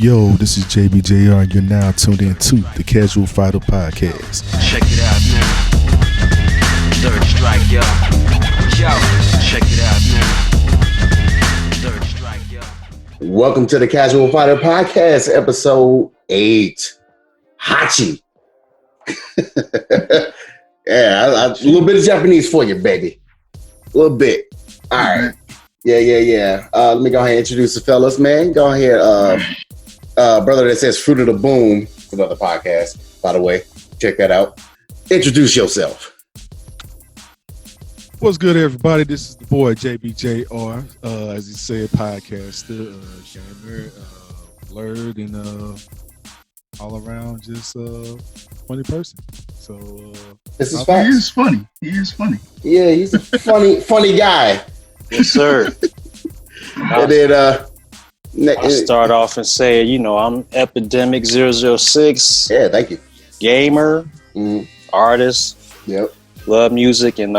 Yo, this is JBJR, and you're now tuned in to the Casual Fighter Podcast. Check it out now. Third strike, yo. Yo, check it out now. Third strike, yo. Welcome to the Casual Fighter Podcast, episode 8. Hachi. Yeah, a little bit of Japanese for you, baby. A little bit. All right. Yeah. Let me go ahead and introduce the fellas, man. Go ahead. Brother that says Fruit of the Boom, another podcast, by the way. Check that out. Introduce yourself. What's good, everybody? This is the boy JBJR, as you said, podcaster, gamer, blurred, and all around just funny person. So this is facts. He is funny. Yeah, he's a funny guy. Yes, sir. And then I'll start off and say, I'm Epidemic 006. Yeah, thank you. Gamer, artist, Yep. love music, and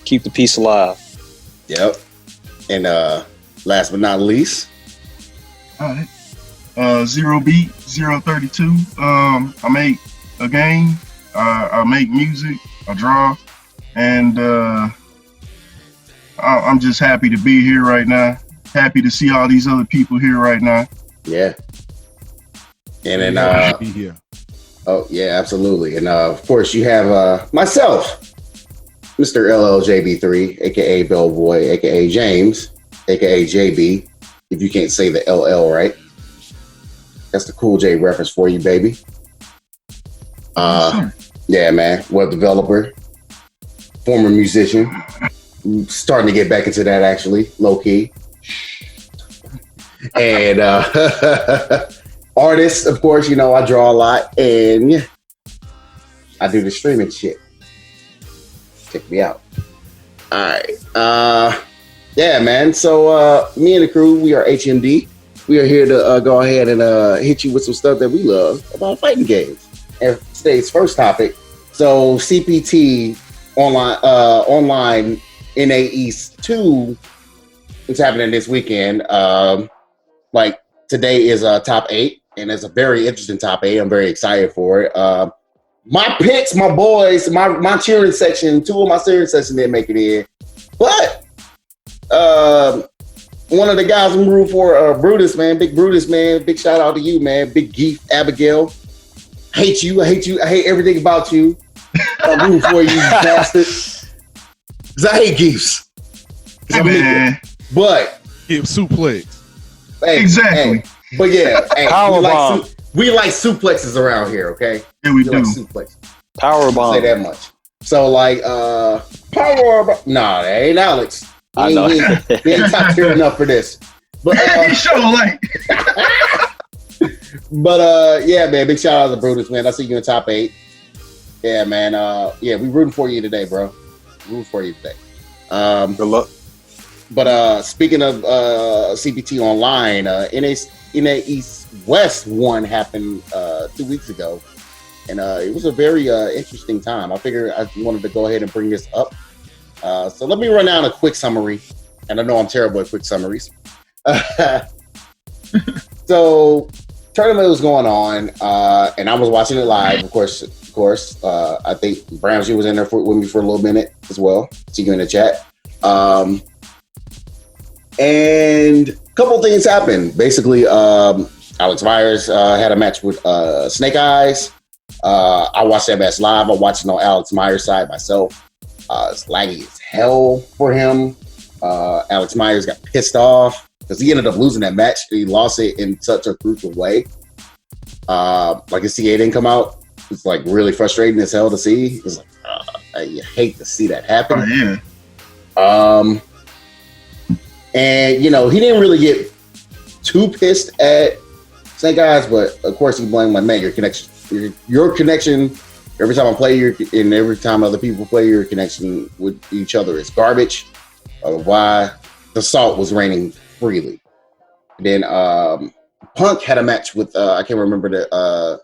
keep the peace alive. Yep. And last but not least. All right. 0beat 032. I make a game. I make music. I draw, and I'm just happy to be here right now. Happy to see all these other people here right now. Yeah. And then be here. Oh yeah, absolutely. And of course you have myself, Mr. LLJB3, aka Bellboy, aka James, aka JB. If you can't say the LL right. That's the Cool J reference for you, baby. Yeah, man. Web developer, former musician. Starting to get back into that, actually, low key. And artist, of course, I draw a lot, and I do the streaming shit. Check me out. All right. Yeah, man. So me and the crew, we are HMD. We are here to go ahead and hit you with some stuff that we love about fighting games. And today's first topic. So CPT Online NA East 2 is happening this weekend. Like today is top 8, and it's a very interesting top 8. I'm very excited for it. My picks, my boys, my cheering section, 2 of my cheering section didn't make it in. But one of the guys I'm rooting for, Brutus, man. Big Brutus, man. Big shout out to you, man. Big Geef, Abigail. I hate you. I hate everything about you. I'm rooting for you, bastard. Because I hate Geefs. Hey, man. But Give suplex. hey, Exactly. hey, but yeah, hey, Power bomb. we like suplexes around here, okay? Yeah, we do. Like suplexes. Power bomb. Say that much. So like power. Nah, that ain't Alex. I know. He ain't top tier enough for this. But He sure like. yeah, man. Big shout out to Brutus, man. I see you in top 8. Yeah, man. Yeah, we rooting for you today, bro. Rooting for you today. Good luck. But speaking of CPT Online, NA East West 1 happened 2 weeks ago, and it was a very interesting time. I figured I wanted to go ahead and bring this up. So let me run down a quick summary, and I know I'm terrible at quick summaries. So tournament was going on, and I was watching it live. Of course. I think Bramsey was in there with me for a little minute as well. See you in the chat. And a couple of things happened. Basically, Alex Myers had a match with Snake Eyes. I watched that match live. I watched it on Alex Myers' side myself. It's laggy as hell for him. Alex Myers got pissed off because he ended up losing that match. He lost it in such a crucial way. Like his CA didn't come out. It's like really frustrating as hell to see. It's like I hate to see that happen. Oh, yeah. And he didn't really get too pissed at Snake Eyes, but of course he blamed like, man, your connection. Every time I play and every time other people play, your connection with each other is garbage. Why the salt was raining freely. And then Punk had a match with I can't remember the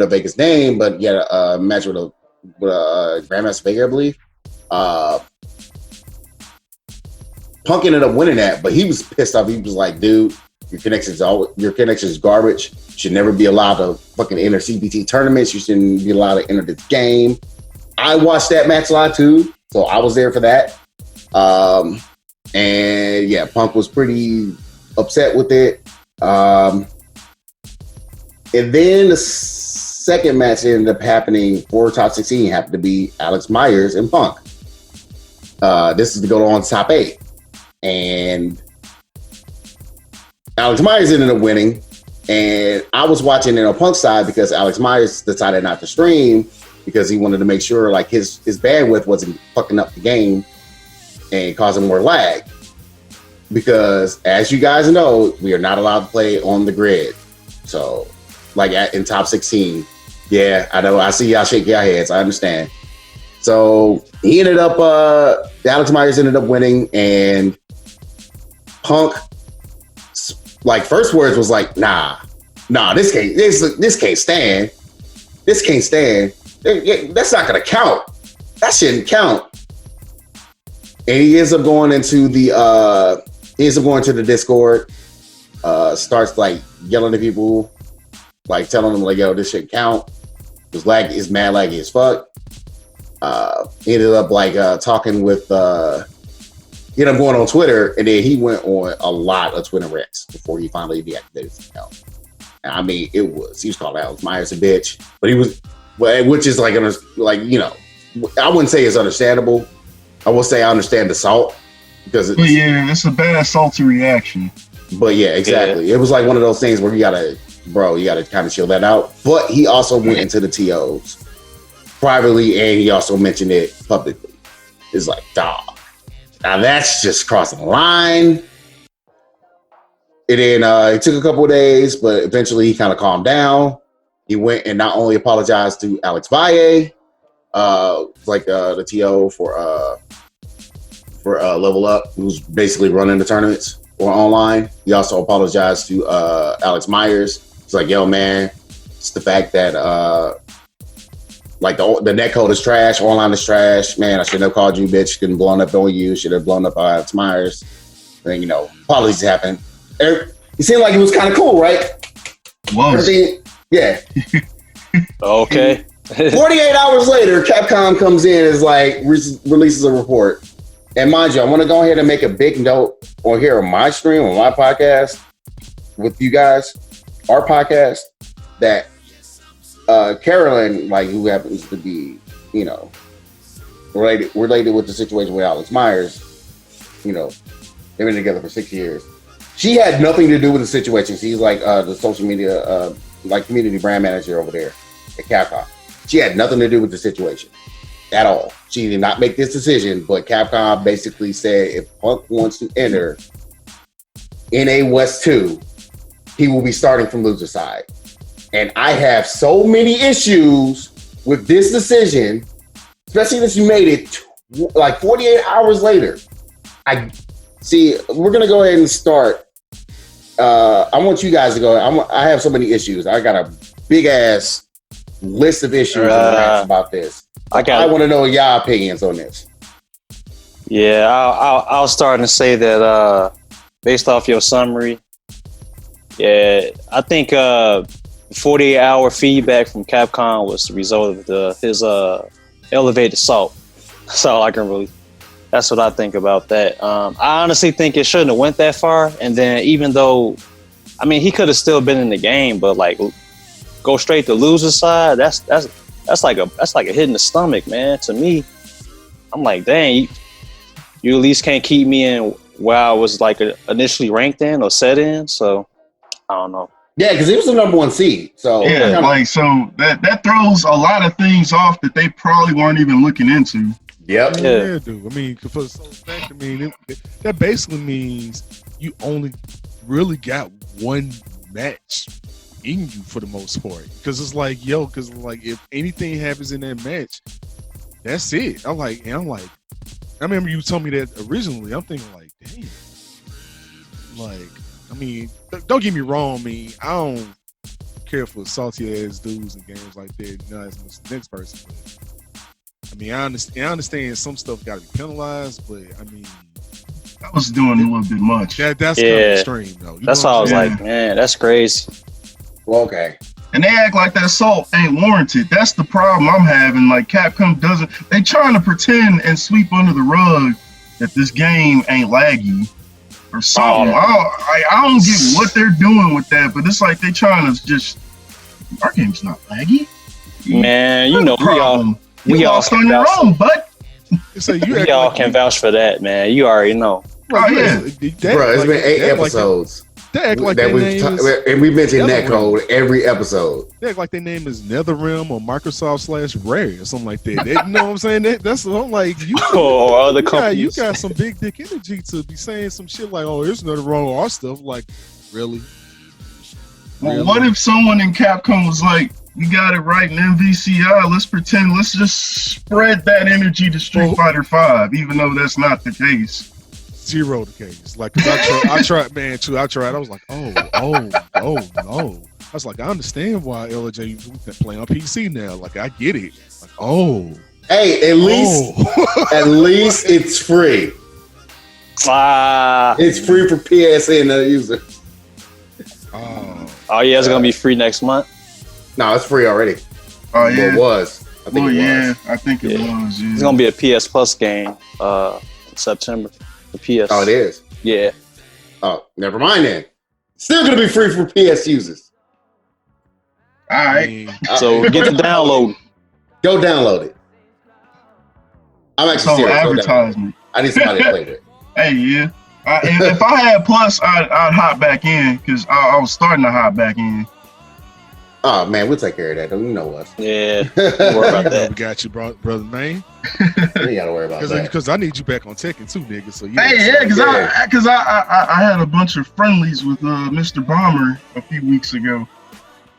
Vegas name, but he had a match with a Grandmaster Vega, I believe. Punk ended up winning that, but he was pissed off. He was like, dude, Your connection is garbage. You should never be allowed to fucking enter CPT tournaments. You shouldn't be allowed to enter this game. I watched that match live too, so I was there for that. And yeah, Punk was pretty upset with it. And then the second match ended up happening for top 16 happened to be Alex Myers and Punk. This is to go on top 8. And Alex Myers ended up winning. And I was watching it on Punk's side because Alex Myers decided not to stream because he wanted to make sure like his bandwidth wasn't fucking up the game and causing more lag. Because as you guys know, we are not allowed to play on the grid. So like in top 16. Yeah, I know. I see y'all shake your heads. I understand. So he ended up, Alex Myers ended up winning, and Punk, like, first words was like, nah, this can't stand. This can't stand. That's not gonna count. That shouldn't count. And he ends up going into the Discord, starts like yelling at people, like telling them like, yo, this shit count. It's mad laggy as fuck. He ended up like talking with he ended up going on Twitter, and then he went on a lot of Twitter rants before he finally deactivated his account. And I mean, he was calling Alex Myers a bitch, but he was, which is like you know, I wouldn't say it's understandable. I will say I understand the salt because it's a bad salty reaction. But yeah, exactly. Yeah. It was like one of those things where you gotta kind of chill that out. But he also went into the TOs privately, and he also mentioned it publicly. It's like, dog. Now that's just crossing the line. And then it took a couple of days, but eventually he kind of calmed down. He went and not only apologized to Alex Valle, the TO for Level Up, who's basically running the tournaments or online. He also apologized to Alex Myers. He's like, yo, man, it's the fact that the netcode is trash, online is trash. Man, I should have called you, bitch. Couldn't blown up on you. Should have blown up Alex Myers. And, you know, apologies happened. It seemed like it was kind of cool, right? Was. Yeah. Okay. 48 hours later, Capcom comes in and is like, releases a report. And mind you, I want to go ahead and make a big note on here on my stream, on my podcast with you guys, our podcast, that Carolyn, like, who happens to be, you know, related with the situation with Alex Myers, you know, they've been together for 6 years. She had nothing to do with the situation. She's like the social media, like community brand manager over there at Capcom. She had nothing to do with the situation at all. She did not make this decision, but Capcom basically said if Punk wants to enter NA West 2, he will be starting from loser side. And I have so many issues with this decision, especially that you made it like 48 hours later. I see, we're going to go ahead and start. I want you guys to go. I have so many issues. I got a big ass list of issues about this. I want to know y'all opinions on this. Yeah, I'll start and say that based off your summary, yeah, I think 48-hour feedback from Capcom was the result of his elevated salt. That's all I can really. That's what I think about that. I honestly think it shouldn't have went that far. And then even though, I mean, he could have still been in the game, but like go straight to loser side. That's like a hit in the stomach, man. To me, I'm like, dang, you at least can't keep me in where I was like initially ranked in or set in. So I don't know. Yeah, because he was the number 1 seed. So yeah, so that throws a lot of things off that they probably weren't even looking into. Yep. Yeah, dude. I mean, for the fact, I mean, that basically means you only really got one match in you for the most part. Because it's like, if anything happens in that match, that's it. I'm like, I remember you told me that originally. I'm thinking like, damn. Like, I mean, don't get me wrong. I mean, I don't care for salty ass dudes in games like that. Not as much as the next person, but I mean, I understand some stuff got to be penalized, but I mean, That was doing a little bit much. That's kind of extreme though. That's why I was like, man, that's crazy. Well, okay. And they act like that salt ain't warranted. That's the problem I'm having. Like Capcom doesn't. They trying to pretend and sweep under the rug that this game ain't laggy or something. I don't get what they're doing with that, but it's like they trying to just. Our game's not laggy. Man, you know we all lost on your own, but. So we all can vouch for that, man. You already know. Bro, it's been 8 episodes. They act like their name is, and we mentioned netcode every episode. They act like their name is NetherRealm or Microsoft/Rare or something like that. You know what I'm saying? That's what I'm like. Or other companies. You got some big dick energy to be saying some shit like, "Oh, there's nothing wrong with our stuff." Like, really? Well, what if someone in Capcom was like, "We got it right in MVCI. Let's pretend. Let's just spread that energy to Street Fighter 5, even though that's not the case." Zero the case. Like, cause I tried, man. True, I tried. I was like, oh no. I was like, I understand why LJ can play on PC now. Like, I get it. Like, hey, at least it's free. It's free for PSN users. Oh yeah, it's gonna be free next month. No, it's free already. Oh yeah, well, it was. I think it was. I think it was. Yeah. It's gonna be a PS Plus game in September. The PS. Oh, it is? Yeah. Oh, never mind then. Still gonna be free for PS users. All right. So get the download. Go download it. I'm actually serious. Advertisement. I need somebody to play with. Hey, yeah. If I had Plus, I'd hop back in because I was starting to hop back in. Oh man, we'll take care of that. Don't you know us? Yeah, don't worry about that. We got you, brother man. You ain't gotta worry about that. Because I need you back on Tekken too, nigga. So because I had a bunch of friendlies with Mr. Bomber a few weeks ago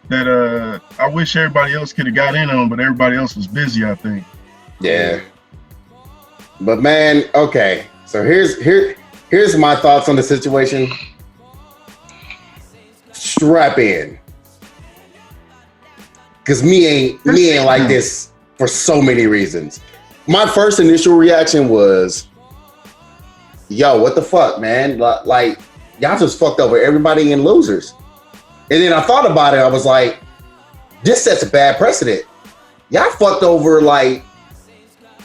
that I wish everybody else could have got in on, but everybody else was busy. I think. Yeah. But man, okay. So here's my thoughts on the situation. Strap in. Cause me ain't like this for so many reasons. My first initial reaction was, yo, what the fuck, man? Like, y'all just fucked over everybody in losers. And then I thought about it, I was like, this sets a bad precedent. Y'all fucked over y'all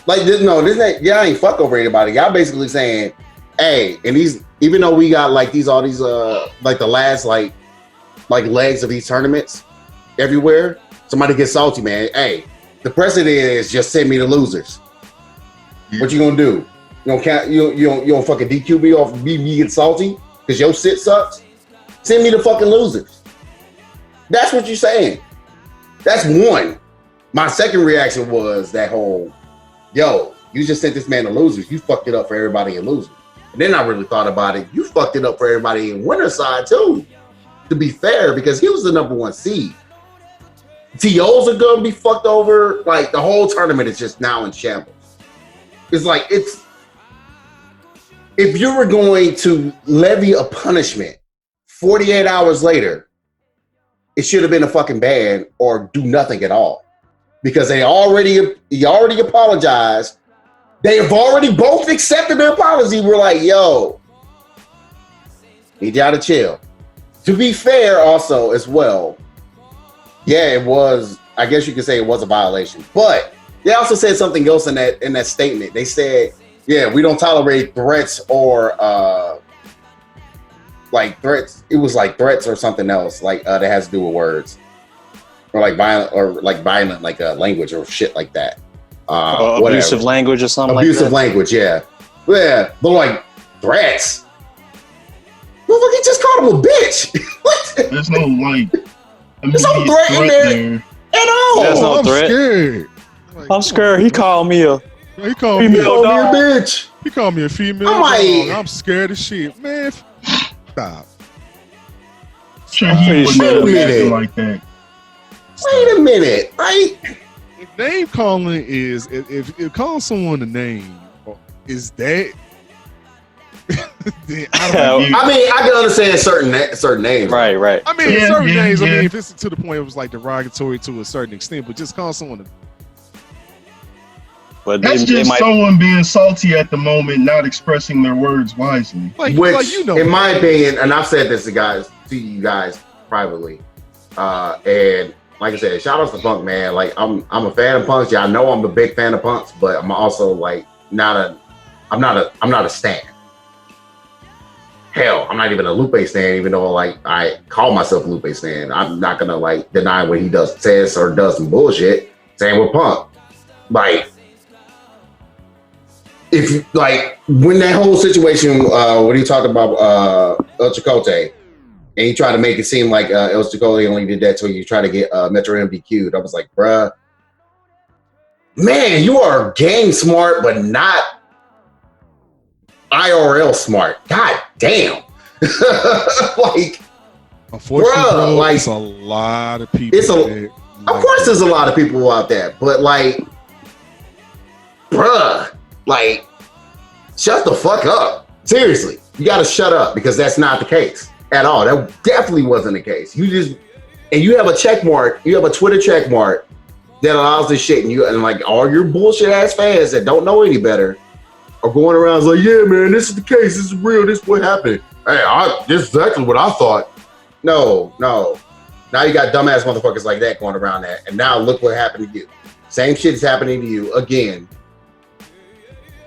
ain't fuck over anybody. Y'all basically saying, hey, and these, even though we got like all these like the last like legs of these tournaments everywhere. Somebody gets salty, man. Hey, the precedent is just send me the losers. Yeah. What you gonna do? You gonna count? You don't fucking DQ me off me getting salty because your shit sucks? Send me the fucking losers. That's what you're saying. That's one. My second reaction was that whole, yo, you just sent this man the losers. You fucked it up for everybody in losers. And then I really thought about it. You fucked it up for everybody in winner side too. To be fair, because he was the number one seed. TOs are gonna be fucked over. Like the whole tournament is just now in shambles. It's like if you were going to levy a punishment 48 hours later, it should have been a fucking ban or do nothing at all. Because he already apologized. They have already both accepted their apology. We're like, yo, need y'all to chill. To be fair, also as well. Yeah, it was. I guess you could say it was a violation, but they also said something else in that statement. They said, "Yeah, we don't tolerate threats or like threats." It was like threats or something else, like that has to do with words, or like violent, like language or shit like that. Abusive language or something. Abusive language, yeah, but like threats. Well, he just called him a bitch. What? There's no like. There's no threat in there at all. There's no threat. Scared. Like, I'm scared. He called me a female dog. Bitch. He called me a female dog. I'm scared as shit, man. Stop. Sure, he Wait a minute. Like that. Wait a minute. If name calling is if calling someone a name is that. I mean, I can understand certain names. Right. I mean, certain names. I mean, if it's to the point it was like derogatory to a certain extent, but just call someone. But That's they just might. someone being salty at the moment, not expressing their words wisely. Like, Which, like, you know, in my opinion, and I've said this to you guys privately, and like I said, shout out to Punk, man. Like, I'm a fan of Punks. Yeah, I know I'm a big fan of Punks, but I'm also like I'm not a stan. Hell, I'm not even a Lupe stan, even though like I call myself Lupe stan. I'm not gonna like deny when he says or does some bullshit. Same with Punk. Like, if you like when that whole situation when he talked about El Chicote, and he tried to make it seem like El Chicote only did that till you try to get Metro MDQ'd. I was like, bruh, man, you are game smart, but not IRL smart. God damn. Like, unfortunately, bruh, bro, like, it's a lot of people. Of course, there's a lot of people out there, but like, bruh, like, shut the fuck up. Seriously, you gotta shut up because that's not the case at all. That definitely wasn't the case. You have a check mark. You have a Twitter check mark that allows this shit, and like all your bullshit ass fans that don't know any better are going around like, yeah, man, this is the case. This is real. This is what happened. Hey, this is exactly what I thought. No. Now you got dumbass motherfuckers like that going around that, and now look what happened to you. Same shit is happening to you again.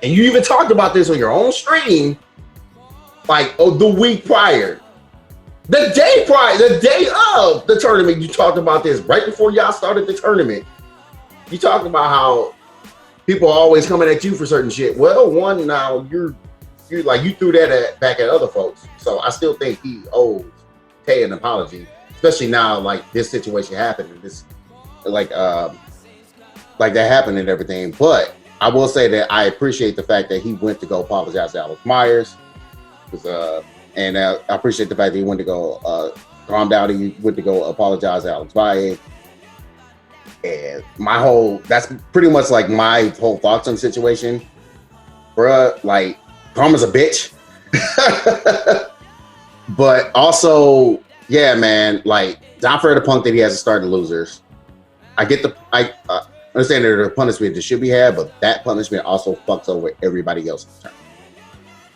And you even talked about this on your own stream, like the week prior. The day of the tournament, you talked about this right before y'all started the tournament. You talked about how people are always coming at you for certain shit. Well, one, now you threw that back at other folks. So I still think he owes Tay an apology, especially now like this situation happened and this like that happened and everything. But I will say that I appreciate the fact that he went to go apologize to Alex Myers. And I appreciate the fact that he went to go calm down. He went to go apologize to Alex Valle. And that's pretty much like my whole thoughts on the situation. Bruh, like, karma's a bitch. But also, yeah, man, like, not for the Punk that he has to start the losers. I understand there's a punishment that should be had, but that punishment also fucks over everybody else in the tournament.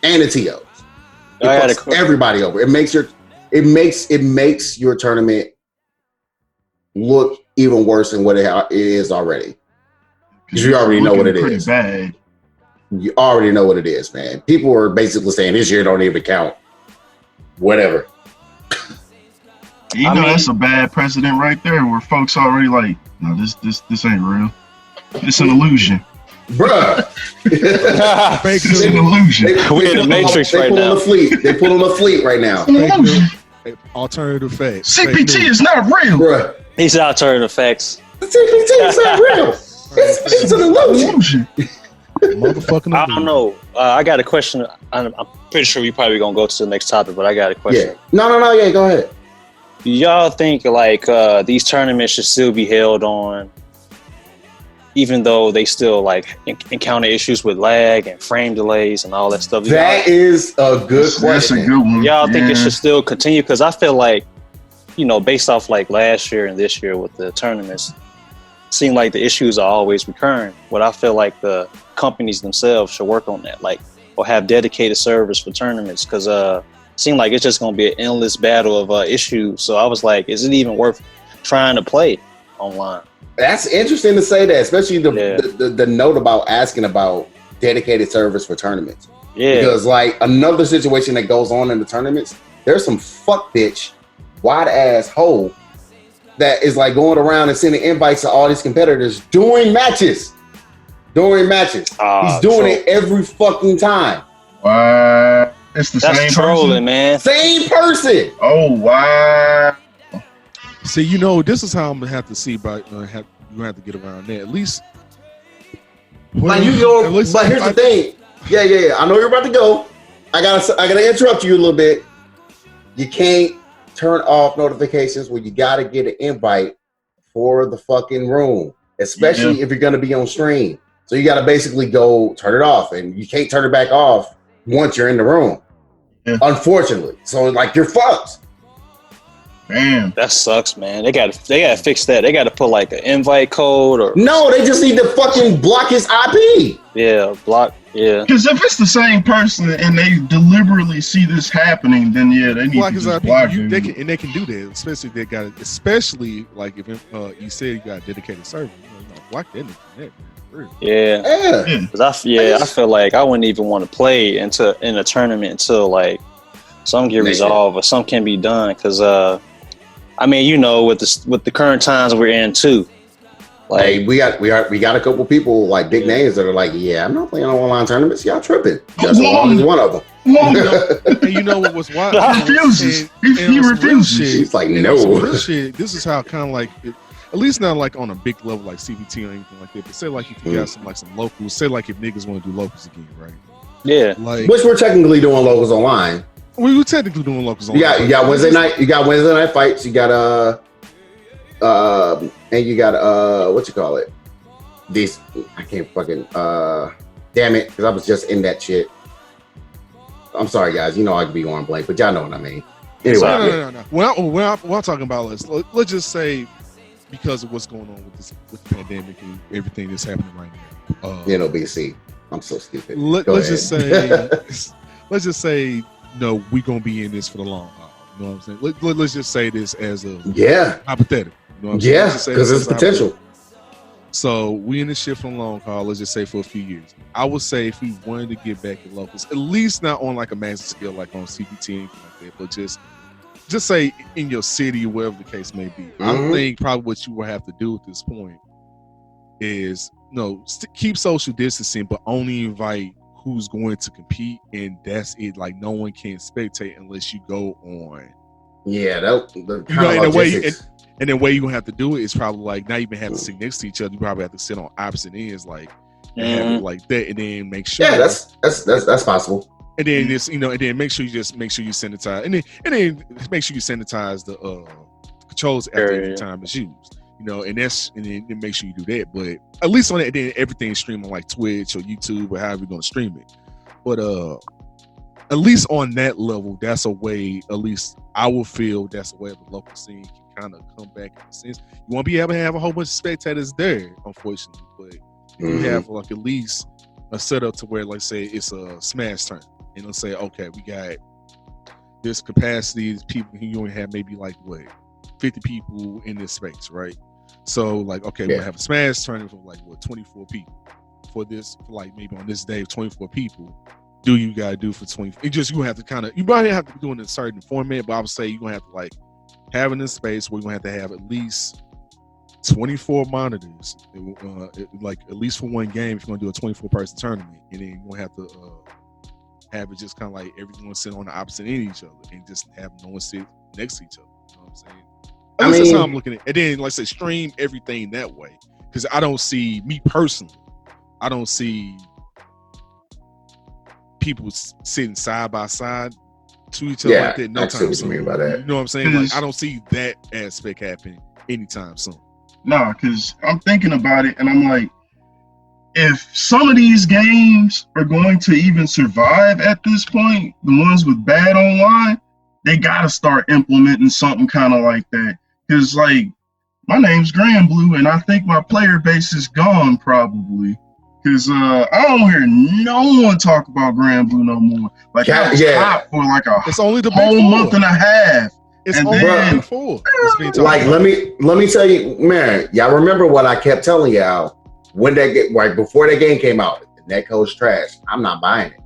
And the TOs. It fucks everybody over. It makes your tournament look even worse than what it is already. Because you already know what it is. Bad. You already know what it is, man. People are basically saying this year don't even count. Whatever. You know, that's a bad precedent right there, where folks already like, no, this ain't real. It's an illusion. Bruh. It's an illusion. We're in the Matrix right now. They pull on the fleet right now. Alternative facts. CPT is not real. Bruh. These alternative facts. CPT is not real. It's an illusion. Motherfucking I don't know. I got a question. I'm pretty sure we probably gonna go to the next topic, but I got a question. Yeah. No. Yeah, go ahead. Do y'all think like these tournaments should still be held on, even though they still like encounter issues with lag and frame delays and all that stuff? That is a good question. That's a good one. Y'all think it should still continue? Because I feel like, based off like last year and this year with the tournaments, it seemed like the issues are always recurring. But I feel like the companies themselves should work on that, like, or have dedicated servers for tournaments, because it seemed like it's just going to be an endless battle of issues. So I was like, is it even worth trying to play online? That's interesting to say that, especially the note about asking about dedicated servers for tournaments. Yeah. Because like another situation that goes on in the tournaments, there's some fuck bitch, wide ass hoe that is like going around and sending invites to all these competitors during matches. He's doing it every fucking time. Wow. It's the That's same trolling, person? man. Same person. Oh, wow. See, this is how I'm gonna have to see, but you have to get around there. At least, But here's the thing. Yeah. I know you're about to go. I gotta interrupt you a little bit. You can't turn off notifications when you gotta get an invite for the fucking room, especially if you're gonna be on stream. So you gotta basically go turn it off, and you can't turn it back off once you're in the room. Yeah. Unfortunately, so like you're fucked. Damn. That sucks, man. They gotta fix that. They gotta put like an invite code or No, they just need to fucking block his IP. block. Yeah. Because if it's the same person and they deliberately see this happening, then yeah, they need block to his just IP. block They him. can do that. Especially like if you said you got a dedicated server, block that nigga from that, man. For real. Yeah. Yeah. Cause I feel like I wouldn't even want to play in a tournament until like some get resolved or something can be done. Cause I mean, with the current times we're in too. Like Hey, we got a couple people like big names that are like, yeah, I'm not playing on online tournaments. Y'all tripping. Just Long is one of them. And you know what was wild? He refuses. He refuses. She's like, and no. on some real shit, this is how kind of like, at least not like on a big level like CPT or anything like that. But say like if you got some locals, say like if niggas want to do locals again, right? yeah. Like Which we're technically doing locals online. we were technically doing locals. You got Wednesday night. You got Wednesday night fights. You got and you got what you call it? These I can't fucking damn it, because I was just in that shit. I'm sorry, guys. I could be going blank, but y'all know what I mean. Anyway, No. When I'm talking about let's just say because of what's going on with the pandemic and everything that's happening right now. NOBC. I'm so stupid. Let's just say no, we're gonna be in this for the long haul. You know what I'm saying? Let's just say this as a hypothetical. You know what I'm saying? Yeah, Let's just say because this there's as a potential. So we in this shit for a long haul. Let's just say for a few years. I would say if we wanted to get back at locals, at least not on like a massive scale like on CPT or anything like that, but just say in your city or wherever the case may be. I think probably what you will have to do at this point is keep social distancing, but only invite who's going to compete, and that's it. Like no one can spectate unless you go on. Yeah, that and the way you're gonna have to do it is probably like not even have to sit next to each other. You probably have to sit on opposite ends, like and have it like that, and then make sure. Yeah, that's possible. And then this, and then make sure you sanitize, and then make sure you sanitize the controls after every time it's used. And then make sure you do that. But at least on that, then everything's streamed on like Twitch or YouTube or however you're gonna stream it. But at least on that level, that's a way. At least I will feel that's a way the local scene can kind of come back in a sense. You won't be able to have a whole bunch of spectators there, unfortunately, but you have like at least a setup to where, like, say it's a smash turn, and let's say, okay, we got this capacity, these people, you only have maybe like 50 people in this space, right? So like, okay, we'll have a smash tournament for like 24 people for this, for like maybe on this day, 24 people. Do you gotta do for 20? You have to you probably have to be doing a certain format, but I would say you're gonna have to like have in this space where you're gonna have to have at least 24 monitors, like at least for one game if you're gonna do a 24-person tournament, and then you're gonna have to have it just kind of like everyone sitting on the opposite end of each other and just have no one sit next to each other. You know what I'm saying? At least that's how I'm looking at it. And then, like I said, stream everything that way. Because I don't see, me personally, I don't see people sitting side by side to each other like that no time soon. You know what I'm saying? Like, I don't see that aspect happening anytime soon. No, because I'm thinking about it and I'm like, if some of these games are going to even survive at this point, the ones with bad online, they got to start implementing something kind of like that. Because, like, my name's Grand Blue, and I think my player base is gone probably. Because I don't hear no one talk about Grand Blue no more. Like, I was hot for like it's only the whole month and a half. It's and only then, the four. Like, let me tell you, man, y'all remember what I kept telling y'all when before that game came out? The netcode's trash. I'm not buying it.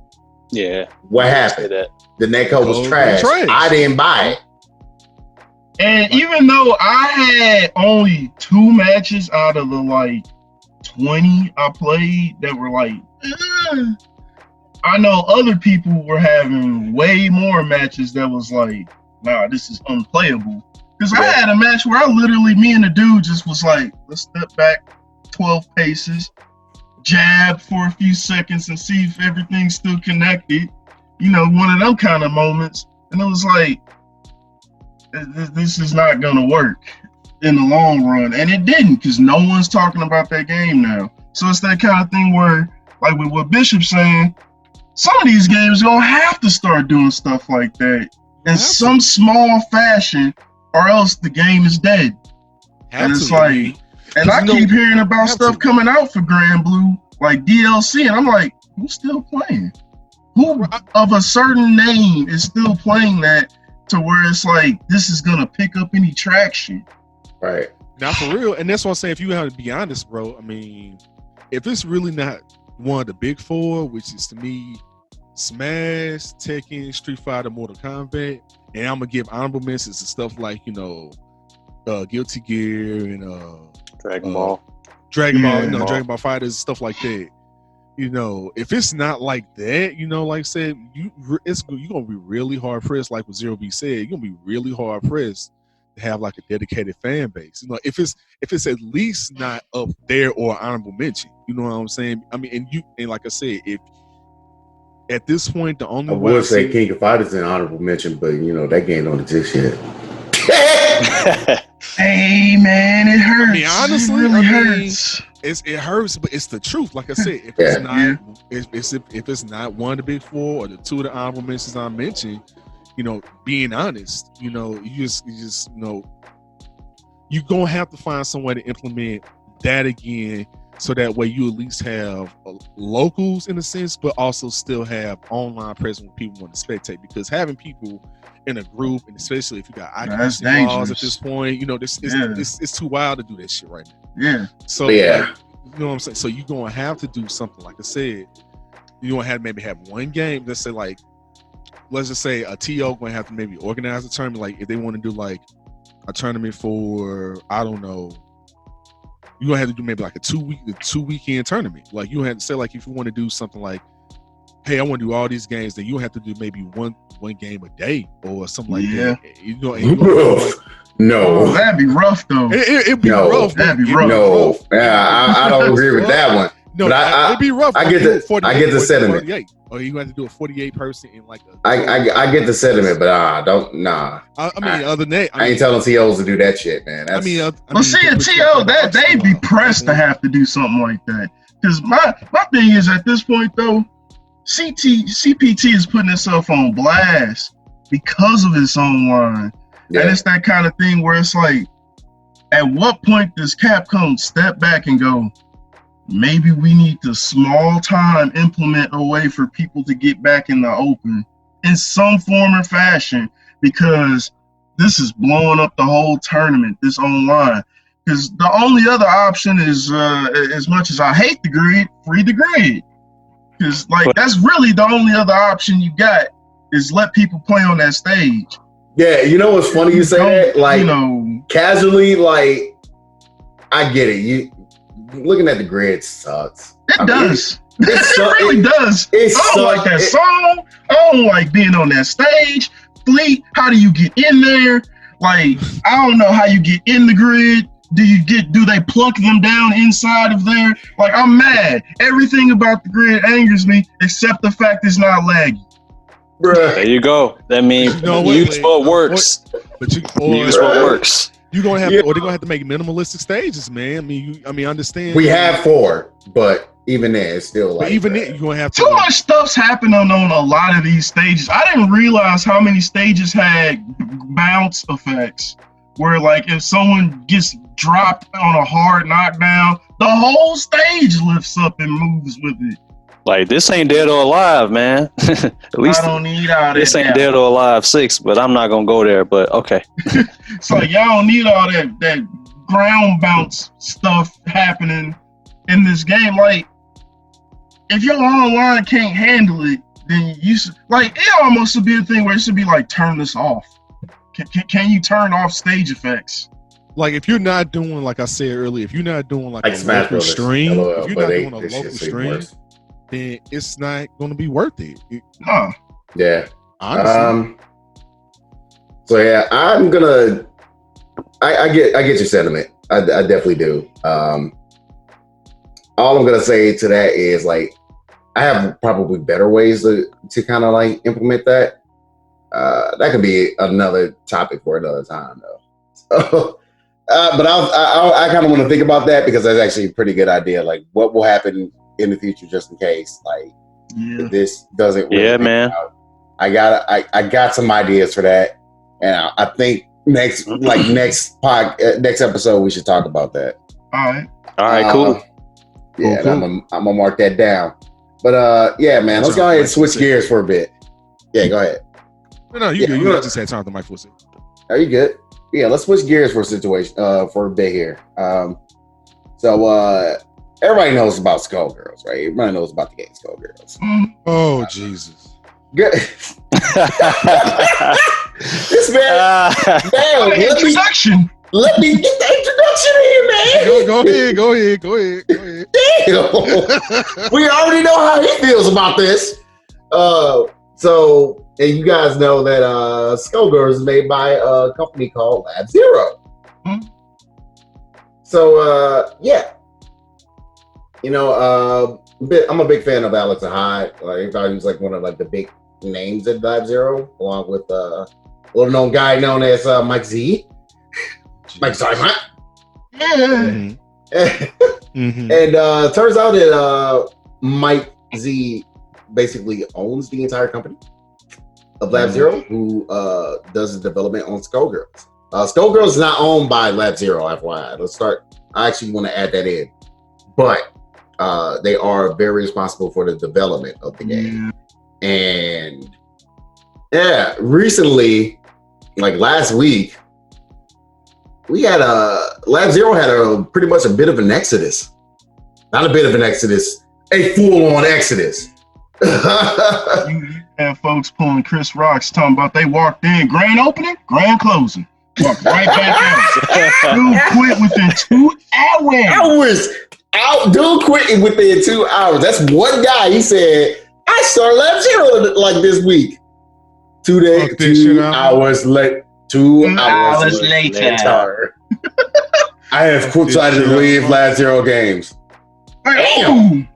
Yeah. What happened? The netcode was trash. I didn't buy it. And even though I had only 2 matches out of the like 20 I played that were like, I know other people were having way more matches that was like, nah, this is unplayable. Because I had a match where me and the dude just was like, let's step back 12 paces, jab for a few seconds and see if everything's still connected. One of them kind of moments. And it was like, this is not going to work in the long run. And it didn't, because no one's talking about that game now. So it's that kind of thing where, like with what Bishop's saying, some of these games are going to have to start doing stuff like that in some small fashion or else the game is dead. And it's like, and I keep hearing about stuff coming out for Grand Blue, like DLC, and I'm like, who's still playing? Who of a certain name is still playing that to where it's like, this is gonna pick up any traction? Right. Now for real, and that's what I'm saying. If you have to be honest, bro, I mean, if it's really not one of the big four, which is to me Smash, Tekken, Street Fighter, Mortal Kombat, and I'm gonna give honorable mentions to stuff like, you know, Guilty Gear and Dragon Ball, Dragon Ball Fighters, stuff like that. You know, if it's not like that, you know, like I said, you're gonna be really hard pressed. Like what Zero B said, you're gonna be really hard pressed to have like a dedicated fan base. You know, if it's at least not up there or honorable mention, you know what I'm saying? I mean, and like I said, if at this point the only I would say King of Fighters an honorable mention, but you know that game don't exist yet. Hey man, it hurts. I mean, honestly, it really hurts. It hurts, but it's the truth. Like I said, if it's not, if it's not one of the big four or the two of the honorable mentions I mentioned, you know, being honest, you know, you just you know, you're gonna have to find some way to implement that again, so that way you at least have locals in a sense, but also still have online presence when people want to spectate. Because having people in a group, and especially if you got occupancy laws at this point, you know, it's too wild to do that shit right now. Yeah. So like, you know what I'm saying? So you're gonna have to do something. Like I said, you're gonna have maybe have one game. Let's say like, let's just say a TO gonna have to maybe organize a tournament. Like if they want to do like a tournament for, I don't know, you're gonna have to do maybe like a two weekend tournament. Like you have to say like if you want to do something like, hey, I want to do all these games, then you have to do maybe one game a day or something like that. You know, no, that'd be rough though. It'd be rough. That'd be rough. No, yeah, I don't agree with that one. No, but it'd be rough. I get the sentiment. Or you have to do a 48 person in like a. I get the sentiment, but I mean, other than that, I ain't telling TOs to do that shit, man. But see, a TO that they'd be pressed to have to do something like that. Because my thing is at this point though, CPT is putting itself on blast because of its online. And it's that kind of thing where it's like, at what point does Capcom step back and go, maybe we need to small time implement a way for people to get back in the open in some form or fashion, because this is blowing up the whole tournament, this online. Because the only other option is, as much as I hate the grid, free the grid. Because like that's really the only other option you got is let people play on that stage. Yeah, you know what's funny you say that? Like, you know, casually, like, I get it. You looking at the grid sucks. It does. It really does. I don't like that song. I don't like being on that stage. Fleet, how do you get in there? Like, I don't know how you get in the grid. Do they pluck them down inside of there? Like, I'm mad. Everything about the grid angers me except the fact it's not laggy. Bruh. There you go. That means use what works. Use what works. You're gonna have to, or they're gonna have to make minimalistic stages, man. I mean, understand. We have 4, but even then, it's still like. But even then, you're gonna have too much stuff's happening on a lot of these stages. I didn't realize how many stages had bounce effects, where like if someone gets dropped on a hard knockdown, the whole stage lifts up and moves with it. Like, this ain't Dead or Alive, man. At least I don't need all that. This ain't Dead or Alive 6, but I'm not gonna go there. But okay. It's like y'all don't need all that ground bounce stuff happening in this game. Like, if your online can't handle it, then you should, like, it almost should be a thing where it should be like, turn this off. Can you turn off stage effects? Like, if you're not doing, like I said earlier, if you're not doing like a local stream, if you're not doing a local stream, then it's not going to be worth it. Yeah. Honestly. So yeah, I'm gonna. I get your sentiment. I definitely do. All I'm gonna say to that is, like, I have probably better ways to kind of like implement that. That could be another topic for another time, though. So, but I kind of want to think about that, because that's actually a pretty good idea. Like, what will happen in the future, just in case, like, if this doesn't really man out. I got some ideas for that, and I think next episode, we should talk about that. All right, cool. Yeah, Cool. I'm gonna mark that down. But yeah, man, let's go ahead and switch gears for a bit. Yeah, go ahead. No, you good. You just had time to mic for a second. Are you good? Yeah, let's switch gears for a situation for a bit here. So everybody knows about Skullgirls, right? Everybody knows about the game Skullgirls. Oh Jesus! Good. This man, introduction. let me get the introduction in, man. Go ahead. Damn. We already know how he feels about this. So, and you guys know that Skullgirls is made by a company called Lab Zero. So, yeah. You know, I'm a big fan of Alex and Hyde. I thought he was like one of like the big names at Lab Zero, along with a little known guy known as Mike Z. Mike Simon. Yeah. And turns out that Mike Z basically owns the entire company of Lab Zero, who does the development on Skullgirls. Skullgirls is not owned by Lab Zero, FYI. Let's start. I actually want to add that in, but they are very responsible for the development of the game. And yeah, recently, like last week, we had Lab Zero had pretty much a bit of an exodus. Not a bit of an exodus, a full-on exodus. You have folks pulling Chris Rocks talking about they walked in, grand opening, grand closing. Walked right back out. Dude quit within 2 hours. Dude quit within 2 hours. That's one guy. He said, I started Lab Zero like this week. 2 days, 2 hours late. 2 hours later. I have decided to leave Lab Zero games. Damn.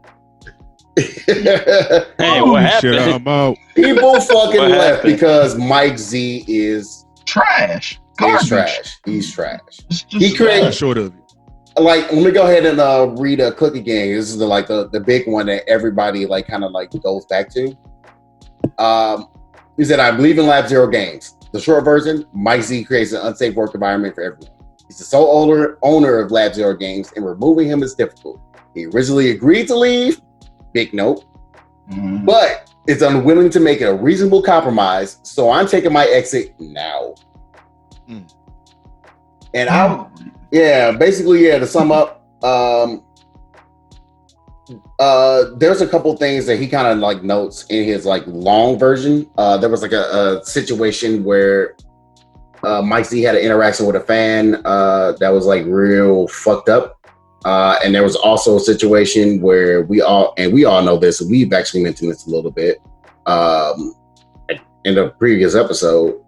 Hey, what happened? I'm out. People fucking left because Mike Z is trash. He's trash. He I'm created short of it. like. Let me go ahead and read a cookie game. This is the big one that everybody like kind of like goes back to. He said, "I believe in Lab Zero games. The short version: Mike Z creates an unsafe work environment for everyone. He's the sole owner of Lab Zero games, and removing him is difficult. He originally agreed to leave. Big note. But is unwilling to make it a reasonable compromise, so I'm taking my exit now." And to sum up, there's a couple things that he kind of like notes in his like long version. There was like a situation where Mike Z had an interaction with a fan that was like real fucked up. And there was also a situation where we all know this, we've actually mentioned this a little bit in the previous episode.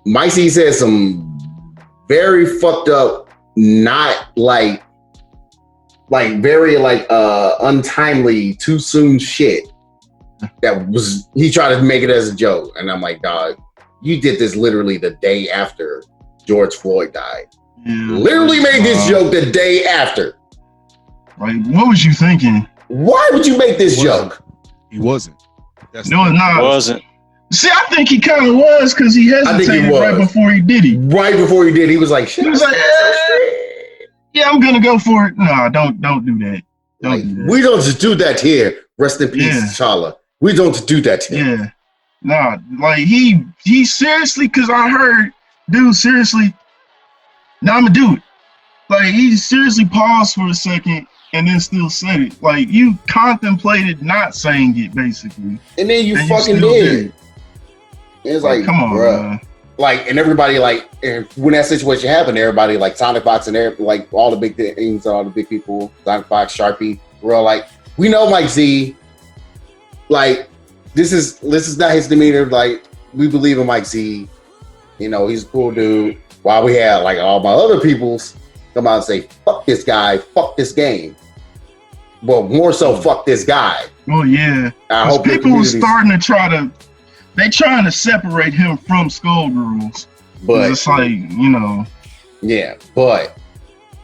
Mike Z said some very fucked up, not like very like untimely, too soon shit that was, he tried to make it as a joke. And I'm like, dog, you did this literally the day after George Floyd died. Literally made this joke the day after. Like, what was you thinking? Why would you make this joke? He wasn't. Wasn't. See, I think he kind of was because he hesitated right before he did it. Right before he did, he was like, he was like, yeah, I'm gonna go for it. No, don't do that. Don't do that. We don't just do that here. Rest in peace, T'Challa. We don't do that here. Yeah. Nah, like he seriously, because I heard, dude, seriously, now I'm gonna do it. Like, he seriously paused for a second and then still said it. Like, you contemplated not saying it, basically. And then you fucking did. It's like, come on, bruh. Like, and everybody, like, when that situation happened, everybody, like, Sonic Fox and like, all the big things, all the big people, Sonic Fox, Sharpie, we're all like, we know Mike Z. Like, this is not his demeanor. Like, we believe in Mike Z. You know, he's a cool dude. While we had, like, all my other peoples come out and say, fuck this guy, fuck this game. Well, more so, fuck this guy. Oh, yeah. I hope people were starting to trying to separate him from Skullgirls. But it's like, you know. Yeah, but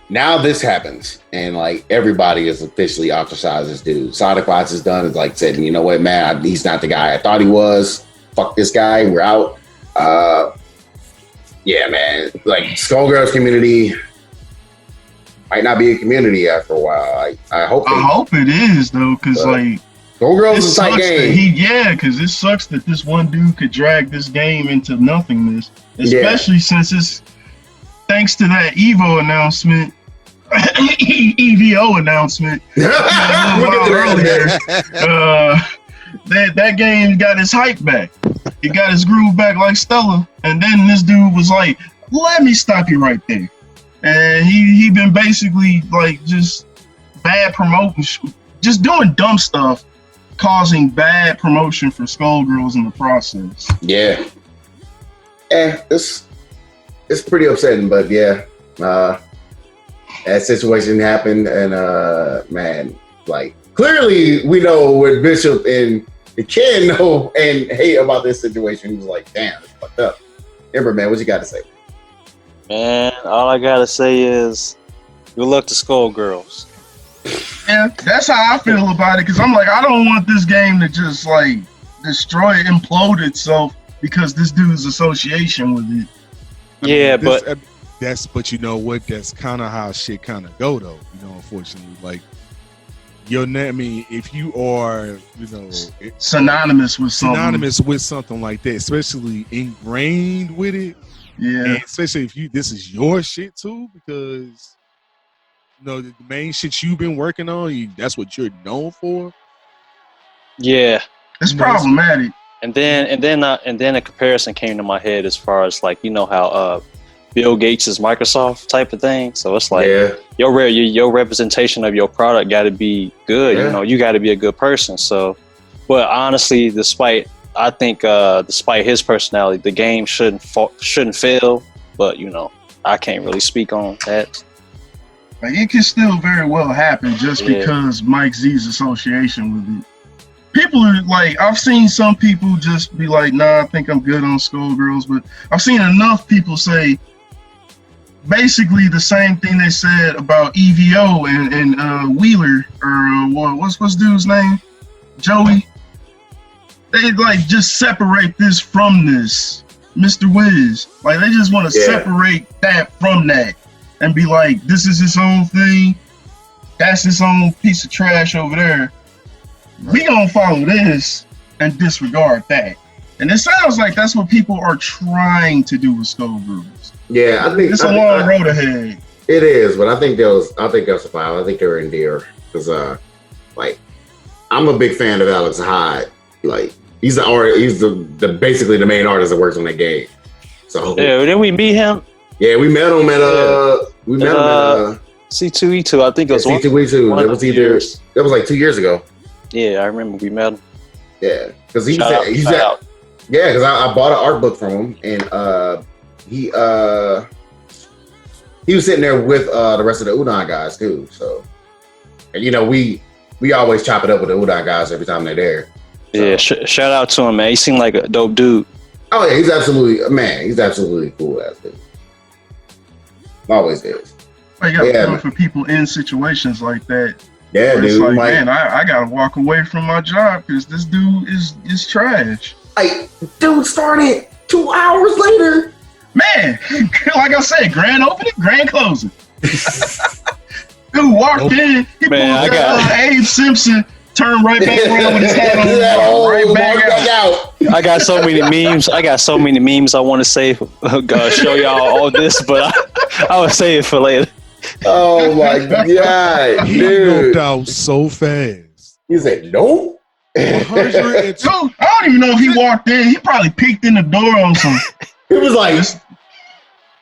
now this happens, and like everybody is officially ostracized this dude. Sonic Fox is done. It's like said, you know what, man, he's not the guy I thought he was. Fuck this guy. We're out. yeah, man. Like Skullgirls community might not be a community after a while. I hope. I hope it is though, because like Skullgirls is a tight game. Because it sucks that this one dude could drag this game into nothingness, especially since it's thanks to that Evo announcement. EVO announcement earlier. That game got his hype back. It got his groove back like Stella. And then this dude was like, let me stop you right there. And he been basically like just bad promoting, just doing dumb stuff, causing bad promotion for Skullgirls in the process. Yeah. It's pretty upsetting, but yeah. That situation happened, and man, like clearly we know what Bishop and Ken know and hate about this situation. He was like, "Damn, it's fucked up." Ember, man, what you got to say? Man, all I gotta say is, good luck to Skullgirls. Yeah, that's how I feel about it. Because I'm like, I don't want this game to just like destroy, implode itself because this dude's association with it. But you know what? That's kind of how shit kind of go, though. You know, unfortunately, like your name. I mean, if you are, you know, synonymous with something like that, especially ingrained with it, and especially if this is your shit too, because you know the main shit you've been working on, that's what you're known for. Yeah, it's problematic. And then a comparison came to my head as far as like, you know how Bill Gates is Microsoft type of thing. So it's like your representation of your product got to be good. You know, you got to be a good person. So, but honestly, despite his personality, the game shouldn't fail. But you know, I can't really speak on that. Like, it can still very well happen just because Mike Z's association with it. People are like, I've seen some people just be like, nah, I think I'm good on Skullgirls, but I've seen enough people say basically the same thing they said about EVO and Wheeler, or what's dude's name? Joey. They like just separate this from this, Mr. Wiz. Like they just want to separate that from that and be like, this is his own thing. That's his own piece of trash over there. We gonna follow this and disregard that. And it sounds like that's what people are trying to do with Skullgirls. Yeah, I think it's a long road ahead. It is, but I think they'll survive. I think they're in there because, like, I'm a big fan of Alex Hyde. Like, he's the basically the main artist that works on that game. So didn't we meet him? Yeah, we met him at C2E2. I think it was C2E2. That was like 2 years ago. Yeah, I remember we met him. Yeah, because because I bought an art book from him, and he was sitting there with the rest of the Udon guys too. So, and you know, we always chop it up with the Udon guys every time they're there. So. Yeah, shout out to him, man. He seemed like a dope dude. Oh yeah, he's absolutely cool ass dude. Always is. I got feel for people in situations like that. Yeah, dude. It's like, man, I gotta walk away from my job because this dude is trash. Like, dude started 2 hours later. Man, like I said, grand opening, grand closing. Dude walked in, he pulled Abe Simpson, turned right back around with his hat on, right back out. I got so many memes I want to say, show y'all all this, but I would save it for later. Oh my god, he dude! He out so fast. He said, "Nope." 102. Dude, I don't even know if he walked in. He probably peeked in the door on some. He was like,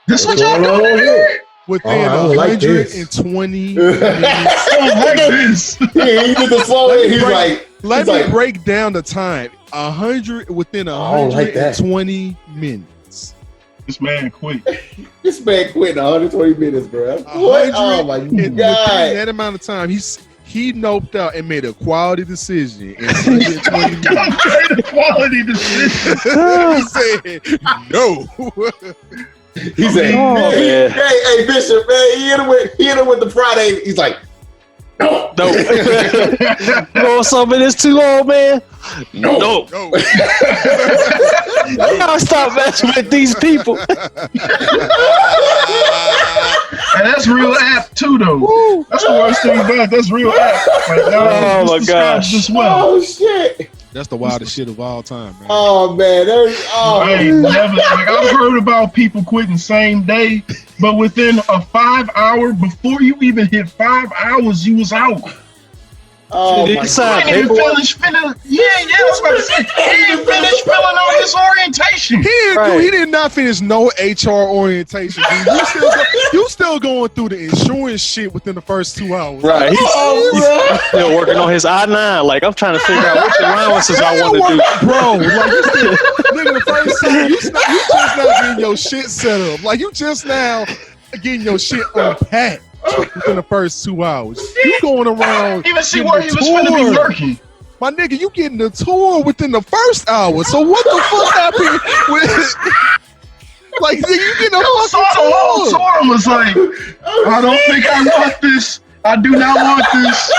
"This what y'all doing here?" Within 120 minutes. I don't like this. Yeah, he did the slow. Let me break down the time. 100 within 120 minutes. This man quit. This man quit in 120 minutes, bro. What? Oh my god! Within that amount of time, he noped out and made a quality decision in 120 minutes. Quality decision. He said no. He said, "Hey, Bishop, man, he hit him with the Friday." He's like, No. No. You want some of this too, old man? No. No. I gotta stop messing with these people. And that's real app too, though. Woo. That's the worst thing about it. That's real app. Like, Oh, my gosh. This well. Oh shit. That's the wildest shit of all time, man. Oh man. I ain't never. Like, I've heard about people quitting same day, but within a 5 hour, before you even hit 5 hours, you was out. Oh Did my you sign God. He didn't paperwork? finish filling. Yeah, I was about to say. He didn't finish filling out his orientation. He did not finish no HR orientation. Dude. You still going through the insurance shit within the first 2 hours. Right. He's still working on his I-9. Like, I'm trying to figure out which allowances I want to do. Bro, like you still, nigga, the first time you just now getting your shit set up. Like you just now getting your shit unpacked within the first 2 hours. You going around. Even see getting where the he was going to be tour. working. My nigga, you getting the tour within the first hour. So what the fuck happened with like nigga, you getting a So the fucking whole tour? tour was like, I don't think I want this. I do not want this.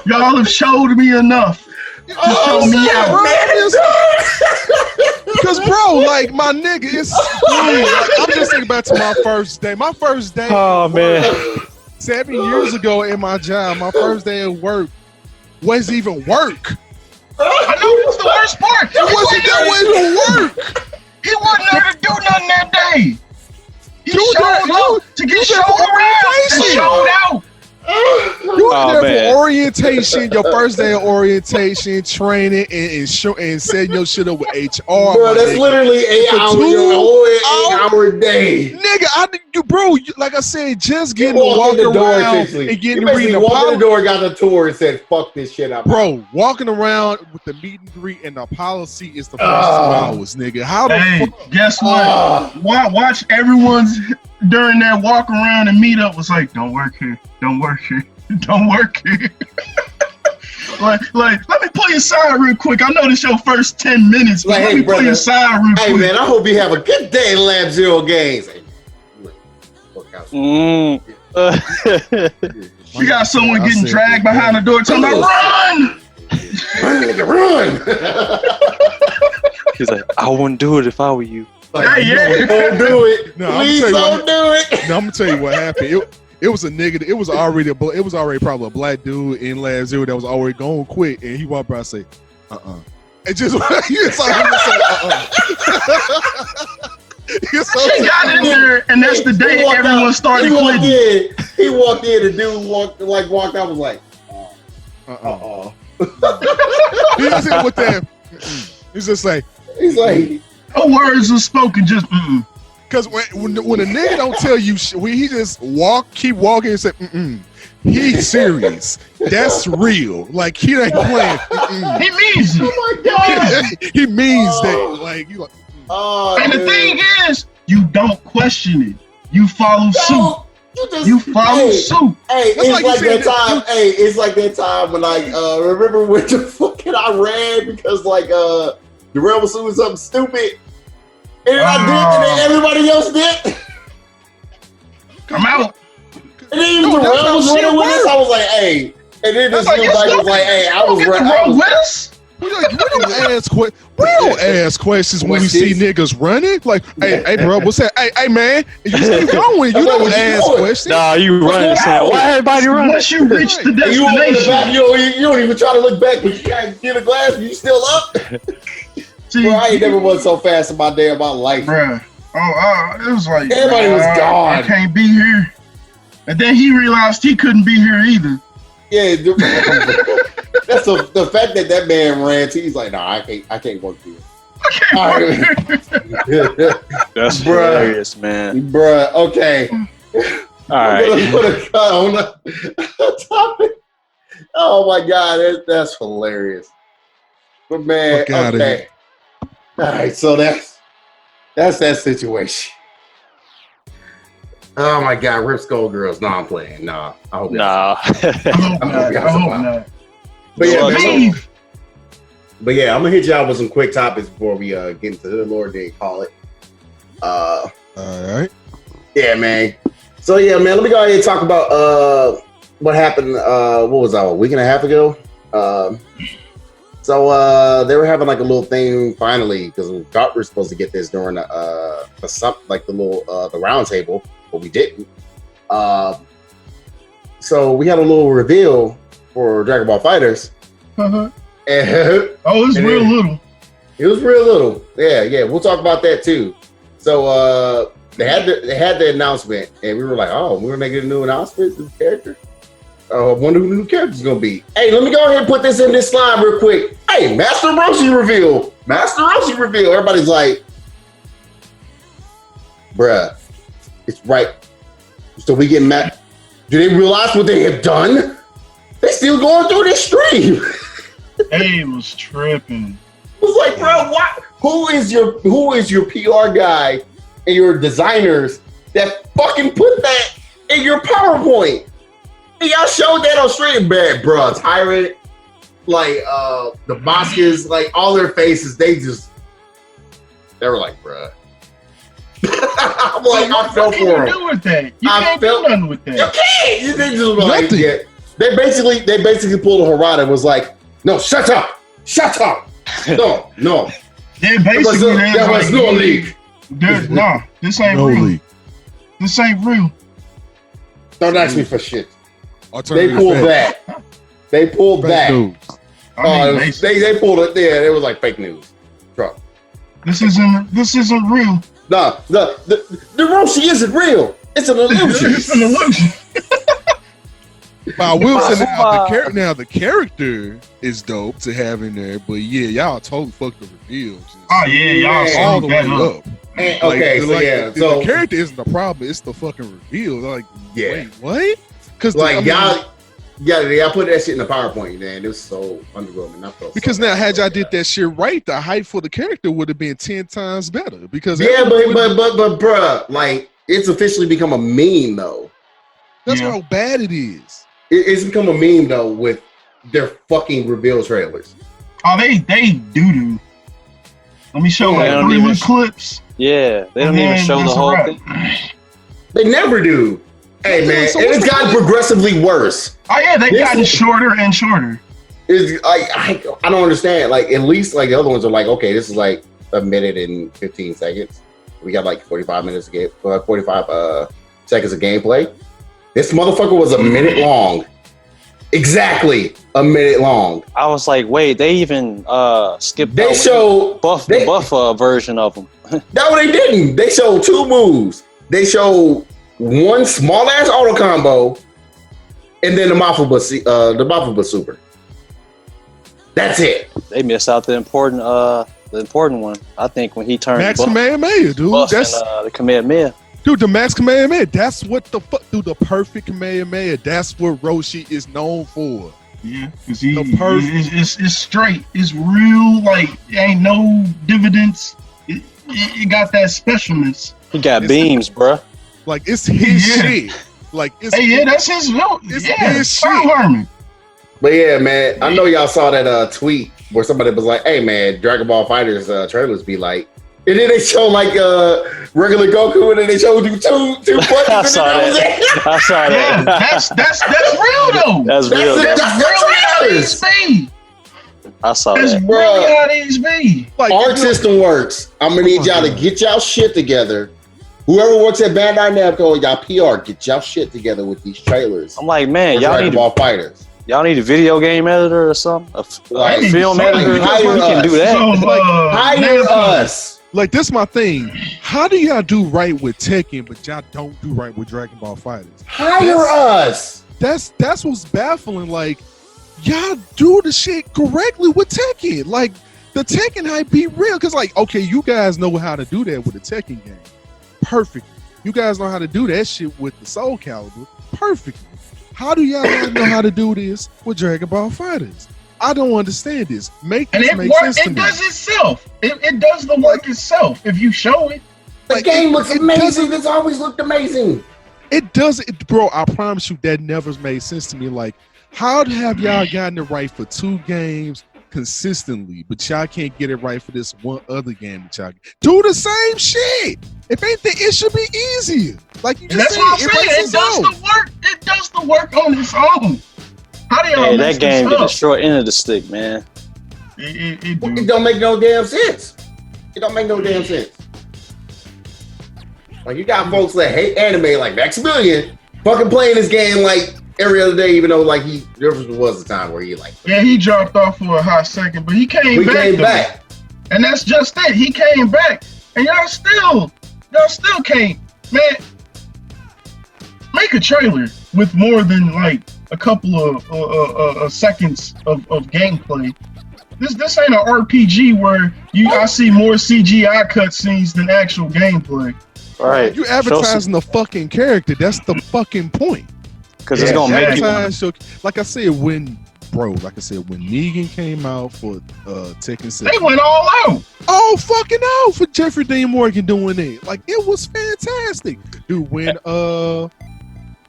Y'all have showed me enough to show me out. Because bro, like my nigga, it's like, I'm just thinking back to my first day. My first day, Oh, man. 7 years ago in my job, my first day at work was even work. I know that's the worst part. That wasn't work. He wasn't there to do nothing that day. He You showed there- up to you get there showed for around and orientation. showed out. You Oh, were there man. for orientation, your first day of orientation, training, and setting your shit up with HR. Bro, my that's nigga. literally 8 For hours. 2 Your whole 8 hours? hour day. Nigga, like I said, just getting to Walk walk in the door, around essentially. and getting You to read basically the walked in policy. the door, got the tour, and said, "Fuck this shit up." Bro, walking around with the meet and greet and the policy is the first 2 hours, nigga. How the Hey, fuck? guess what? Watch everyone's during that walk around and meet up was like, don't work here, don't work here, don't work here. like, let me pull your side real quick. I know this your first 10 minutes, but Like, let hey, me pull brother. your side real Hey quick. man, I hope you have a good day in Lab Zero Games. Hey, fuck out. Mm. You got someone I getting said, dragged behind the door telling them, run! Run! He's like, I wouldn't do it if I were you. Like, Yeah. Don't do it. No, I'm Please gonna tell you don't do it. No, I'm gonna tell you what happened. It was a nigga. It was already probably a black dude in Lab Zero that was already going to quit, and he walked by and say, It just you saw him just say, She got in there, and that's the day everyone started quitting. He walked in, and dude walked out, was like, He just hit with that. He's just like, he's like, No words were spoken, just because when a nigga don't tell you shit, when he just keep walking and say, he's serious. That's real. Like he ain't playing. he means it. oh my god. He means that. Like you like. And the thing is, you don't question it. You follow suit. You follow suit. Hey, That's it's like like you that said time. Hey, it's like that time when remember when the fucking I ran because the rebel was doing something stupid, and then I did, and then everybody else did, I'm out. and then even the that's rebel how was shit running with us. work. I was like, hey, and then this That's like, dude was like, hey, I was Get the running. wrong with us. We don't ask questions when we see niggas running. Like, hey, bro, what's that? Hey, man, you keep going. You don't ask questions. Nah, you running. Saying, why everybody running? Once you reach the And you open the back, destination, you don't even try to look back, but you can't get a glass, and you still up. see, Bro, I ain't never run so fast in my day of my life. bruh. It was like Everybody was gone. I can't be here. And then he realized he couldn't be here either. Yeah, that's the fact that man ran. He's like, nah, I can't work here. All right. That's Bruh. hilarious, man. Bruh, okay. All I'm right. gonna put a cut on the topic. Oh my god, that's hilarious. But man, Fuck outta okay. All right, so that's that situation. Oh my god, Rip Skullgirls. No, I'm playing. Nah, I hope Nah. I hope not. I hope not. But yeah, man, Leave. but yeah, I'm gonna hit y'all with some quick topics before we get into the Lord Day call it. All right. Yeah, man. So yeah, man, let me go ahead and talk about what happened? What was that? A week and a half ago. So they were having like a little thing finally because we thought we were supposed to get this during the round table, but we didn't. So we had a little reveal for Dragon Ball Fighters. Uh-huh. And, it's real little. It was real little. Yeah. We'll talk about that too. So they had the announcement, and we were like, "Oh, we're gonna get a new announcement, new character. I wonder who the new character's gonna be." Hey, let me go ahead and put this in this slide real quick. Hey, Master Roshi reveal. Everybody's like, "Bruh, it's right." So we get mad. Do they realize what they have done? They still going through this stream. Hey, it was tripping. It was like, bro, what? Who is your PR guy and your designers that fucking put that in your PowerPoint? And y'all showed that on stream, bad, bro. Tyrant, like the Bosques, like all their faces, they were like, bro. I'm like, I felt for them. What can you do with that? You can't do nothing with that. You can't. They just like, yeah. They basically pulled a Harada and was like, no, shut up. No. Yeah, basically, there was no leak. Nah, this ain't real. Leak. This ain't real. Don't ask me for shit. They pulled that. They pulled that. They pulled it there. It was like fake news. Trump. This isn't real. No, the Roshi isn't real. It's an illusion. It's an illusion. But I will say the character is dope to have in there. But yeah, y'all totally fucked the reveal. Y'all all the way up. And, okay, the character isn't the problem. It's the fucking reveal. Like, wait, what? Because y'all put that shit in the PowerPoint, man. It was so underwhelming. Because now, had y'all did that shit right, the hype for the character would have been 10 times better. Because but bruh, like it's officially become a meme though. That's how bad it is. It's become a meme though with their fucking reveal trailers. Oh, they do. Let me show like 3 little clips. Yeah, they don't even show the whole thing. They never do. Hey man, and it's gotten progressively worse. Oh yeah, they've gotten shorter and shorter. It's I don't understand. Like at least like the other ones are like, okay, this is like a minute and 15 seconds. We got like 45 minutes to get 45 seconds of gameplay. This motherfucker was a minute long. Exactly a minute long. I was like, wait, they even skipped. They showed the buff version of them. No, they didn't. They showed 2 moves. They showed one small ass auto combo, and then the Mafuba super. That's it. They missed out the important one. I think when he turned Max Kamehameha, dude. That's the Kamehameha. Dude, the Max Kamehameha. That's what the fuck, dude. The perfect Kamehameha. That's what Roshi is known for. Yeah, because it's straight. It's real. Like ain't no dividends. It got that specialness. He got beams, bruh. Like it's his shit. Like it's that's his note. It's his shit. But yeah, man, I know y'all saw that tweet where somebody was like, "Hey, man, Dragon Ball Fighters trailers be like," and then they show like regular Goku, and then they show two buttons. I saw that. That's real though. That's real. That's really how these be. I saw that. That's really how these be. Like, Arc system works. I'm gonna need y'all to get y'all shit together. Whoever works at Bandai Namco, y'all PR, get y'all shit together with these trailers. I'm like, man, y'all need Ball Fighters. Y'all need a video game editor or something, a film editor. Hire can do that. Hire us. Like this, my thing. How do y'all do right with Tekken, but y'all don't do right with Dragon Ball Fighters? Hire us. That's what's baffling. Like y'all do the shit correctly with Tekken. Like the Tekken hype be real, because like okay, you guys know how to do that with the Tekken game. Perfect. You guys know how to do that shit with the Soul Calibur. Perfect. How do y'all not know how to do this with Dragon Ball Fighters? I don't understand this. Make sense to me. It does itself. It does the work itself if you show it. The game looks amazing. It's always looked amazing. It does, bro. I promise you that never made sense to me. Like, how have y'all gotten it right for 2 games consistently, but y'all can't get it right for this one other game that y'all do the same shit? If anything, it should be easier. Like you just said, it does the work. it does the work on its own. How do y'all Hey, mess that game this get the up? short end of the stick, man. It do. It don't make no damn sense. It don't make no damn sense. Like, you got folks that hate anime like Maximilian fucking playing this game like every other day, even though like there was a time where he like Yeah, he dropped off for a hot second, but he came back. came though. back. And that's just it. He came back. And y'all still can't, man, make a trailer with more than like a couple of seconds of gameplay. This ain't an RPG where I see more CGI cutscenes than actual gameplay. Right. You advertising the fucking character. That's the fucking point. Because it's gonna make you. Like I said, when Negan came out for Tekken 7, They went all out. all fucking out for Jeffrey Dean Morgan doing it. Like, it was fantastic, dude. When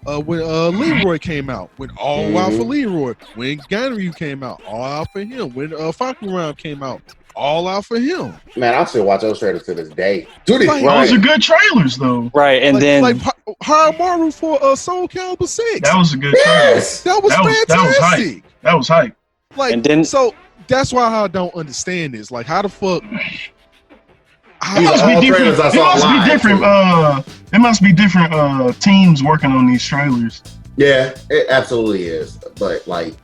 Leroy came out, went all out for Leroy. When Ganryu came out, all out for him. When Fakuram came out, all out for him. Man, I still watch those trailers to this day. Dude, Like, Those are good trailers, though. Right, and then like Haramaru for Soul Calibur 6. That was a good trailer. yes. That was fantastic. That was hype. Like, And then- so that's why I don't understand this. Like, how the fuck? It must all be different. trailers I It saw must be live, different. too. It must be different teams working on these trailers. Yeah, it absolutely is. But like,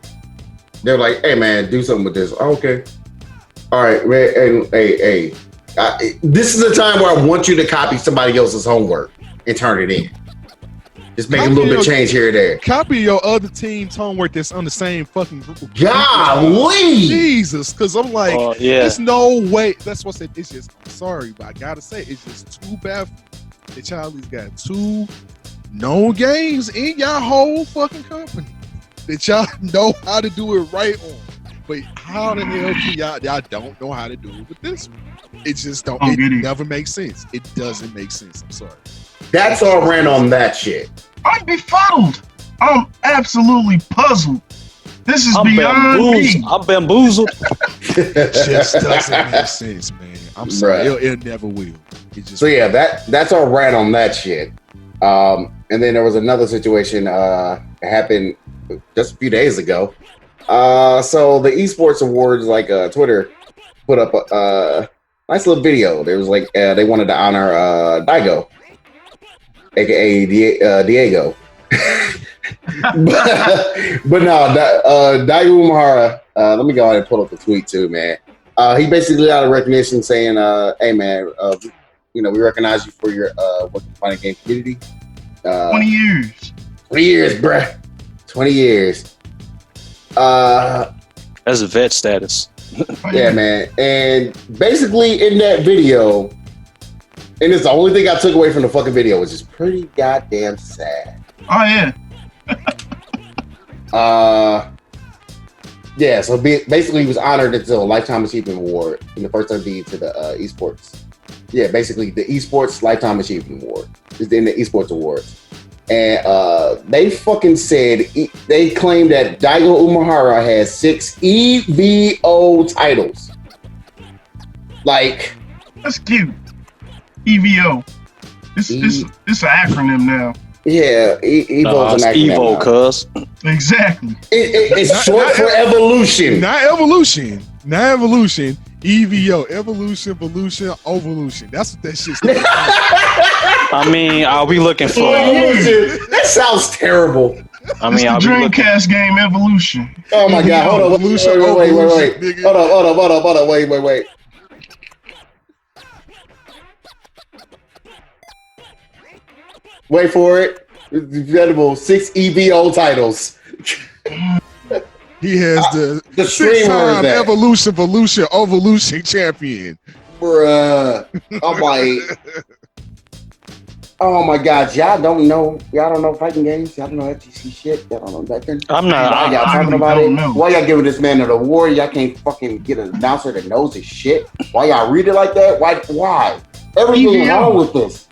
they're like, "Hey man, do something with this." Oh, okay, all right, man. And hey, this is a time where I want you to copy somebody else's homework and turn it in. Just make a little bit of change here or there. Copy your other team's homework that's on the same fucking group of Golly! Jesus, because I'm like, yeah. there's no way. That's what I said. It's just, I'm sorry, but I gotta say, it's just too bad that y'all at least got 2 known games in y'all whole fucking company that y'all know how to do it right on. But how the hell can y'all don't know how to do it with this one? It just don't. It never makes sense. It doesn't make sense. I'm sorry. That's all I ran on that shit. I'm befuddled. I'm absolutely puzzled. This is I'm beyond bamboozled. me. I'm bamboozled. It just doesn't make sense, man. I'm sorry. It never will. It just So yeah, that's all ran on that shit. And then there was another situation happened just a few days ago. So the esports awards, like Twitter, put up a nice little video. There was like they wanted to honor Daigo, aka Diego. but no, Daigo Umehara. Let me go ahead and pull up the tweet too, man. He basically got a recognition saying, "Hey, man, we recognize you for your work in the fighting game community. 20 years. 20 years, bruh. 20 years. That's a vet status. Yeah, man. And basically in that video, and it's the only thing I took away from the fucking video, which is pretty goddamn sad. Oh, yeah. Yeah, so basically he was honored until a Lifetime Achievement Award in the first MD to the esports. Yeah, basically the esports Lifetime Achievement Award is in the esports awards. And they fucking said, they claimed that Daigo Umehara has 6 EVO titles. Like, That's cute. EVO. It's an acronym now. yeah, Evo's an acronym. Evo, cuz. Exactly. It's short for evolution. Not evolution. EVO. Evolution, evolution. That's what that shit stands for. I mean, are we looking for? Evolution. That sounds terrible. I It's mean, the are we looking? Dreamcast game Evolution. Oh my god, hold on. Evolution, Wait. nigga. Hold on. Wait. Wait for it. It's incredible. 6 EVO titles. He has the streamer is 6-time that. evolution champion. Bruh. I'm like, oh my god, y'all don't know fighting games. Y'all don't know FGC shit. Y'all don't know nothing. I'm not. Why y'all I talking really about it? don't know. Why y'all giving this man an award? Y'all can't fucking get an announcer that knows his shit. Why y'all read it like that? Why? Everything EVO. wrong with this.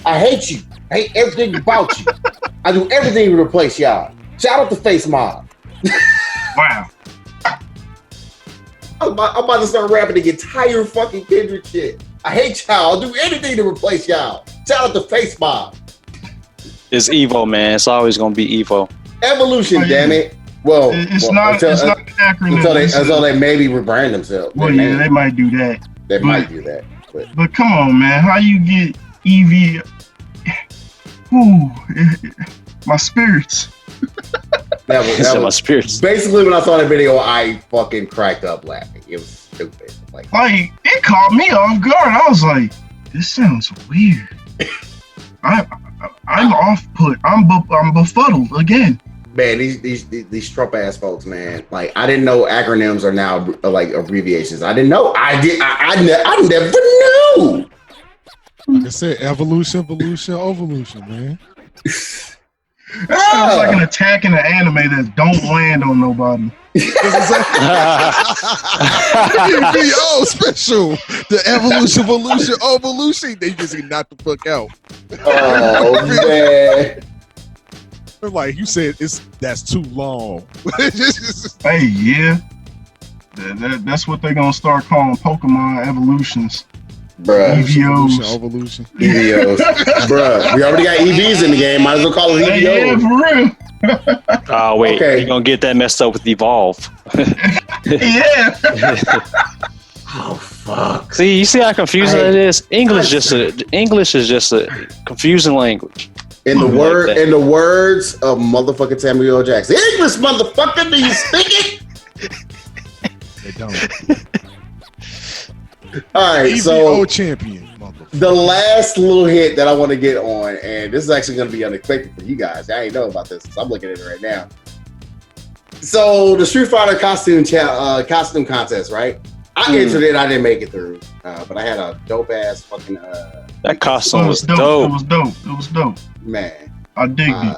I hate you. I hate everything about you. I do everything to replace y'all. Shout out to Face Mob. Wow. I'm about to start rapping the entire fucking Kendrick shit. I hate y'all. I'll do anything to replace y'all. Shout out to Face Mob. It's Evo, man. It's always gonna be Evo. Evolution, Oh, yeah. damn it. Well, It's well, not. until, It's not an acronym. until they maybe rebrand themselves. Well, They yeah, they might do that. might do that. But come on, man. How you get EV? Ooh, my spirits. That It's in my was spirits. basically when I saw that video. I fucking cracked up laughing. It was stupid. Like, It caught me off guard. I was like, this sounds weird. I'm off put. I'm befuddled again. man, these Trump ass folks, man. Like, I didn't know acronyms are now like abbreviations. I didn't know. I never knew. Like I said, evolution, evolution, man. That sounds like an attack in an anime that don't land on nobody. EVO special. The evolution. They just get knocked the fuck out. Oh man. Like you said, that's too long. Hey, yeah. That's what they're gonna start calling Pokemon evolutions. Bruh. EVOs. Evolution. EVOs. Bruh. We already got EVs in the game. Might as well call it EVOs. Yeah, for real. Oh wait, Okay. you're gonna get that messed up with Evolve. Yeah. Oh fuck. See, you see how confusing it is. English is just a confusing language. In the Like that. words of motherfucking Samuel L. Jackson. English motherfucker, do you speak it? They don't. All right, EVO so champion, motherfucker. the last little hit that I want to get on, and this is actually going to be unexpected for you guys. I ain't know about this, so I'm looking at it right now. So the Street Fighter costume contest, right? I entered it. I didn't make it through, but I had a dope ass fucking That costume was It dope. was dope. man. I digged it.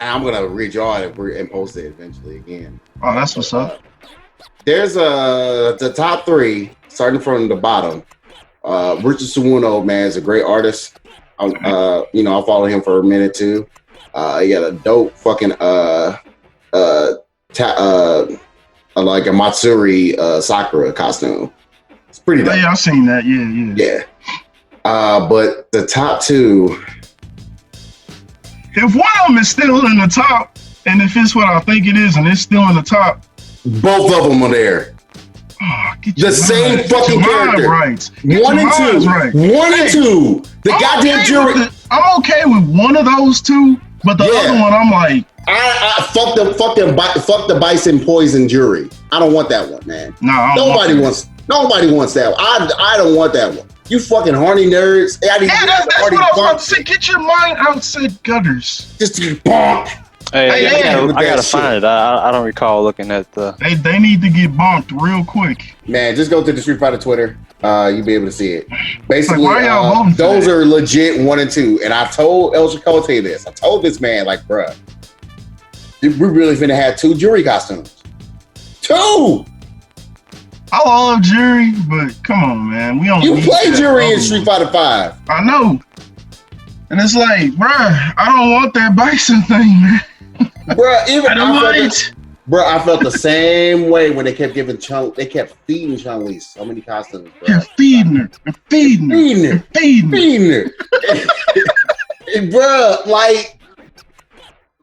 And I'm gonna redraw it and post it eventually again. Oh, that's what's up. There's the top three, starting from the bottom. Richard Suwuno, man, is a great artist. I'll follow him for a minute too. He got a dope fucking like a Matsuri Sakura costume. It's pretty dope. Yeah, I seen that. Yeah. Yeah. But the top two, If one of them is still in the top, and if it's what I think it is, and it's still in the top, both of them are there. get The your same mind- fucking get your mind character. right. One and two. Right. One and two. The I'm goddamn okay jury. I'm okay with one of those two, but the Yeah. other one, I'm like, I fuck the bison poison jury. I don't want that one, man. nah. I don't Nobody want wants that one. I don't want that one. You fucking horny nerds. that. Yeah, that's what I was about to say. Get your mind outside gutters. Just to bonk. Hey, yeah, with I that gotta shit. find it. I don't recall looking at the. They need to get bumped real quick. Man, just go to the Street Fighter Twitter. You'll be able to see it. Basically, Like, why y'all voting for those that? are legit 1 and 2. And I told El Chicote this. I told this man, like, bruh, we really finna have 2 jury costumes. 2! I love jury, but come on, man. We don't. You need play that jury in other Street one. Fighter 5. I know. And it's like, bruh, I don't want that bison thing, man. Bruh, even I don't I want felt it. Bruh, I felt the same way when they kept feeding Chun-Li so many costumes, You're bruh. feeding her. You're feeding her. Feeding her. You're feeding her. Feeding her. And bruh,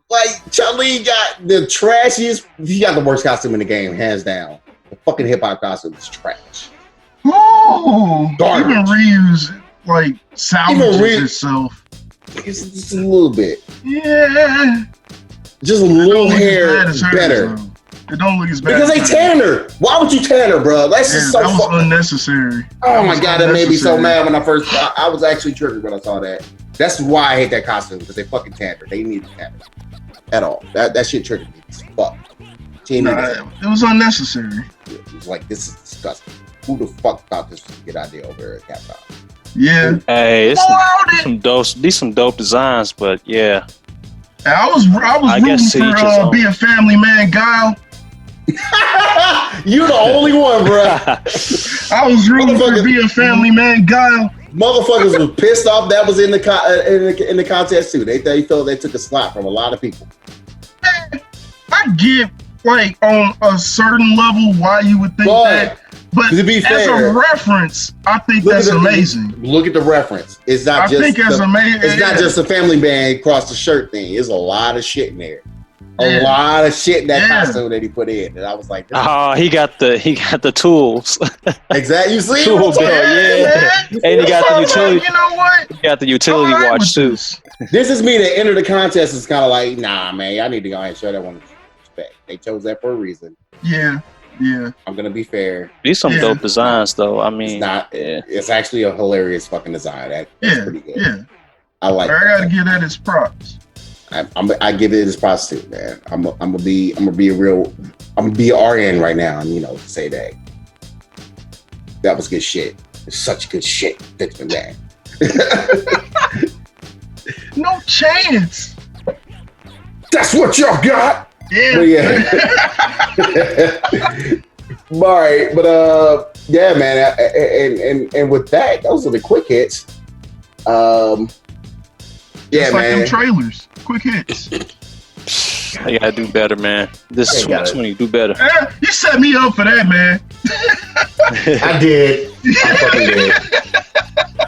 like Chun-Li got the trashiest. He got the worst costume in the game, hands down. The fucking hip hop costume is trash. Oh, Garbage. even Ryu's like salvages Ryu- itself. It's just a little bit, Yeah. just a It don't little look as hair bad as hers, better. though. It don't look as bad. Because they as hers. tan her. Why would you tan her, bro? That's Yeah, just so that was fucking. unnecessary. Oh my god, that made me so unnecessary. mad when I was actually triggered when I saw that. That's why I hate that costume, because they fucking tanned her. They didn't need to tan her at all. That shit triggered me. It's fuck. She didn't need to tan her. It was unnecessary. It was like, this is disgusting. Who the fuck thought this was a good idea over here at Capcom? Yeah. Hey, it's Allowed it. some dope. These some dope designs, but yeah. I was I rooting guess to each his for own. Be a Family Man Guile. You're the only one, bro. I was rooting for Motherfucker. Be a Family Man Guile. Motherfuckers was pissed off that was in the contest too. They felt they took a slap from a lot of people. I get like on a certain level why you would think Boy, that, But To be as fair, a reference, I think look that's at the- amazing. Look at the reference. It's not I just think it's amazing. it's not just a family band across the shirt thing. There's a lot of shit in there. A lot of shit in that costume that he put in. And I was like, Oh, he got the tools. exactly. You see Tool what I'm belt, saying? yeah. And he got the utility. You know what? He got the utility I'm all right watch with too. this. This is me to enter the contest. Is kind of like, nah, man. I need to go ahead and show that one respect. They chose that for a reason. Yeah. I'm gonna be fair. These some dope designs though. I mean, It's not. Yeah. It's actually a hilarious fucking design. That's pretty good. Yeah. I like. I gotta give that its props. I give it his props too, man. I'm gonna be an RN right now, and say that was good shit. It's such good shit, Vince McMahon. No chance. That's what y'all got. Yeah. But all right, but yeah, man, and with that, those are the quick hits. Yeah, Just like man. them trailers. Quick hits. I gotta do better, man. This is 2020. Do better. You set me up for that, man. I did. I fucking did.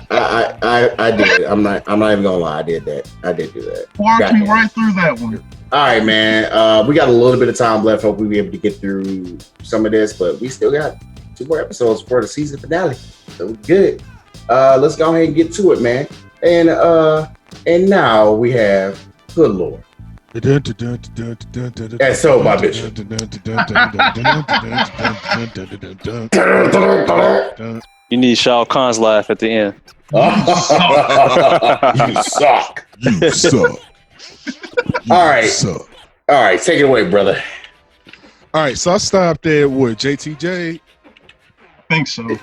I did. I'm not even gonna lie. I did that. I did do that. Walked me right through that one. All right, man. We got a little bit of time left. Hope we'll be able to get through some of this, but we still got 2 more episodes for the season finale. So we're good. Let's go ahead and get to it, man. And now we have Good Lord. And so, my bitch. You need Shao Kahn's laugh at the end. You suck. You suck. All right. All right, take it away, brother. All right, so I stopped at what, JTJ? I think so. Did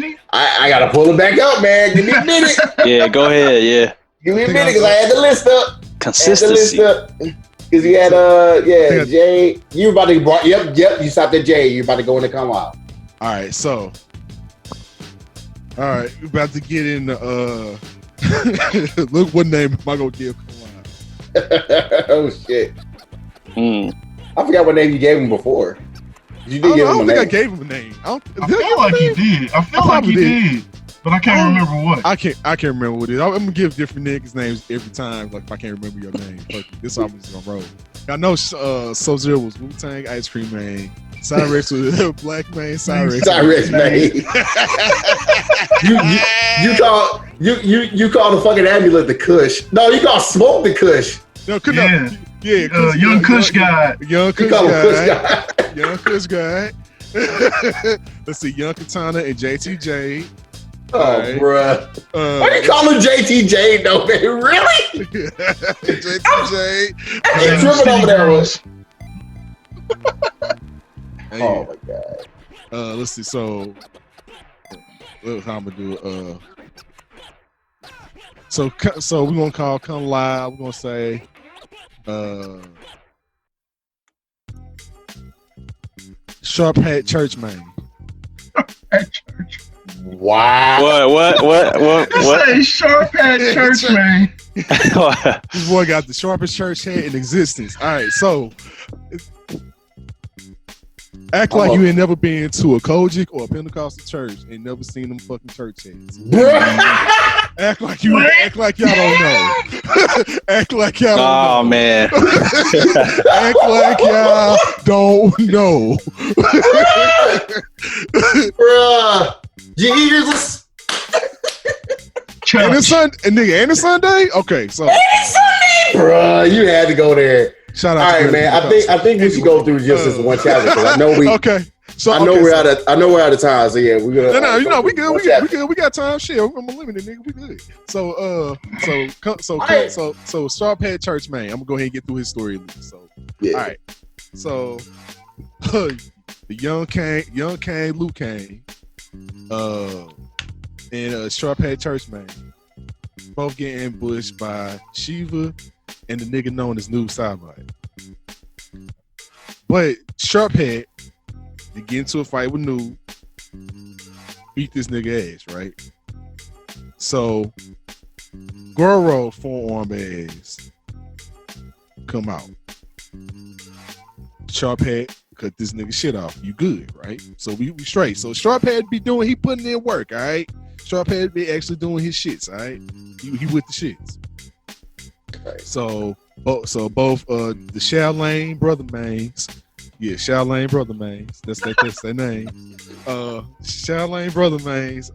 he? I gotta pull it back up, man. Give me a minute. Yeah, go ahead. Yeah. Give me a minute, because I had the list up. Consistency. Because you had Jay. You about to yep. You stopped at Jay. You about to go in the come out. All right, so we're about to get in the look, what name am I gonna give? Oh shit. I forgot what name you gave him before. You did give him a name. I gave him a name. I feel like you did. I feel like you did. But I can't remember what. I can't remember what it is. I'm gonna give different niggas names every time. Like if I can't remember your name, this album's gonna roll. I know Sub-Zero was Wu-Tang, Ice Cream Man. Cyrex was Black Man. Cyrex Man. you call the fucking amulet the Kush. No, you call Smoke the Kush. No, Young Kush guy. Young Kush guy. Young Kush guy. Let's see, Young Katana and JTJ. Oh, bruh. Why you call him JTJ though, man? Really? JTJ. I keep tripping over that one. Oh my god. Let's see. So, how I'm gonna do it. So we're gonna call Come Live. We're gonna say, Sharp Hat Church Man. Wow. What? Say Sharp Hat Church Man. This boy got the sharpest church hat in existence. All right, so act like you ain't never been to a Kojic or a Pentecostal church and never seen them fucking church hats. Act like y'all don't know. Act like y'all don't know. Oh man. Act like y'all don't know. Bruh. Jesus. And it's Sunday? Okay, so Bruh, you had to go there. Shout out. All right, man. I think we should go through just this one chapter because I know we. Okay. So I know we're out of time. So yeah, we're gonna. No, we good. We got time. Shit, I'm limited, nigga. We good. So Sharp Hat Church Man. I'm gonna go ahead and get through his story. So yeah. All right. So the young Kane, Luke Kane, and Sharp Hat Church Man both get ambushed by Shiva and the nigga known as Noob Saibot. But Sharp Hat, they get into a fight with Noob, beat this nigga ass, right? So Goro forearm ass come out. Sharp Hat cut this nigga shit off. You good, right? So we straight. So Sharp had to be doing, he putting in work, all right? Sharp had to be actually doing his shits, all right? He with the shits. Right. So both the Shaolin brother mains, Shaolin brother mains, that's their name. Shaolin brother mains,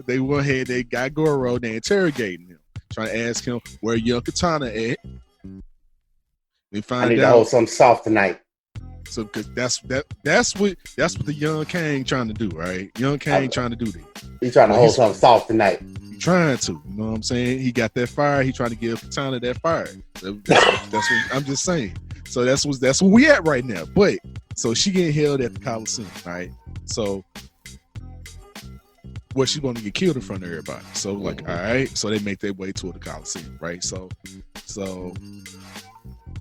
they went ahead, they got Goro, they interrogating him, trying to ask him where young Katana at. They find I need out. to hold something soft tonight. So, cause that's what the young Kang trying to do, right? Young Kang trying to do that. He's trying to hold something soft tonight. He trying to, you know what I'm saying? He got that fire. He trying to give Katana that fire. That's what I'm just saying. So that's where we at right now. But so she getting held at the Coliseum, right? So she going to get killed in front of everybody. So like, all right. So they make their way to the Coliseum, right? So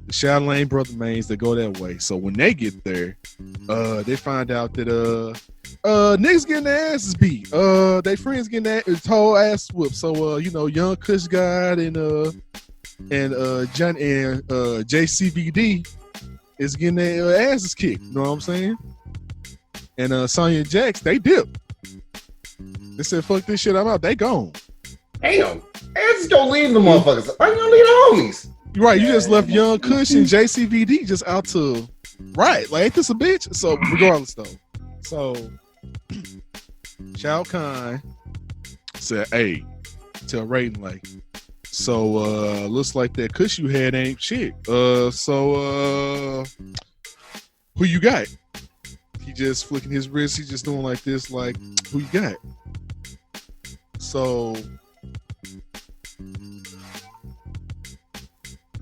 the Shaolin brother mains, they go that way. So when they get there, they find out that niggas getting their asses beat. They friends getting their whole ass whooped. So young Kush God and John and JCVD is getting their asses kicked. You know what I'm saying? And Sonya Jax, they dip. They said, "Fuck this shit, I'm out." They gone. Damn, just don't leave the motherfuckers. Why you gonna leave the homies? You're right, you just left Young Kush and JCVD just out to right. Like, ain't this a bitch? So regardless though, so Shao Kahn said, "Hey, tell Raiden like, so looks like that Kush you had ain't shit. So who you got?" He just flicking his wrist. He just doing like this, like, who you got? So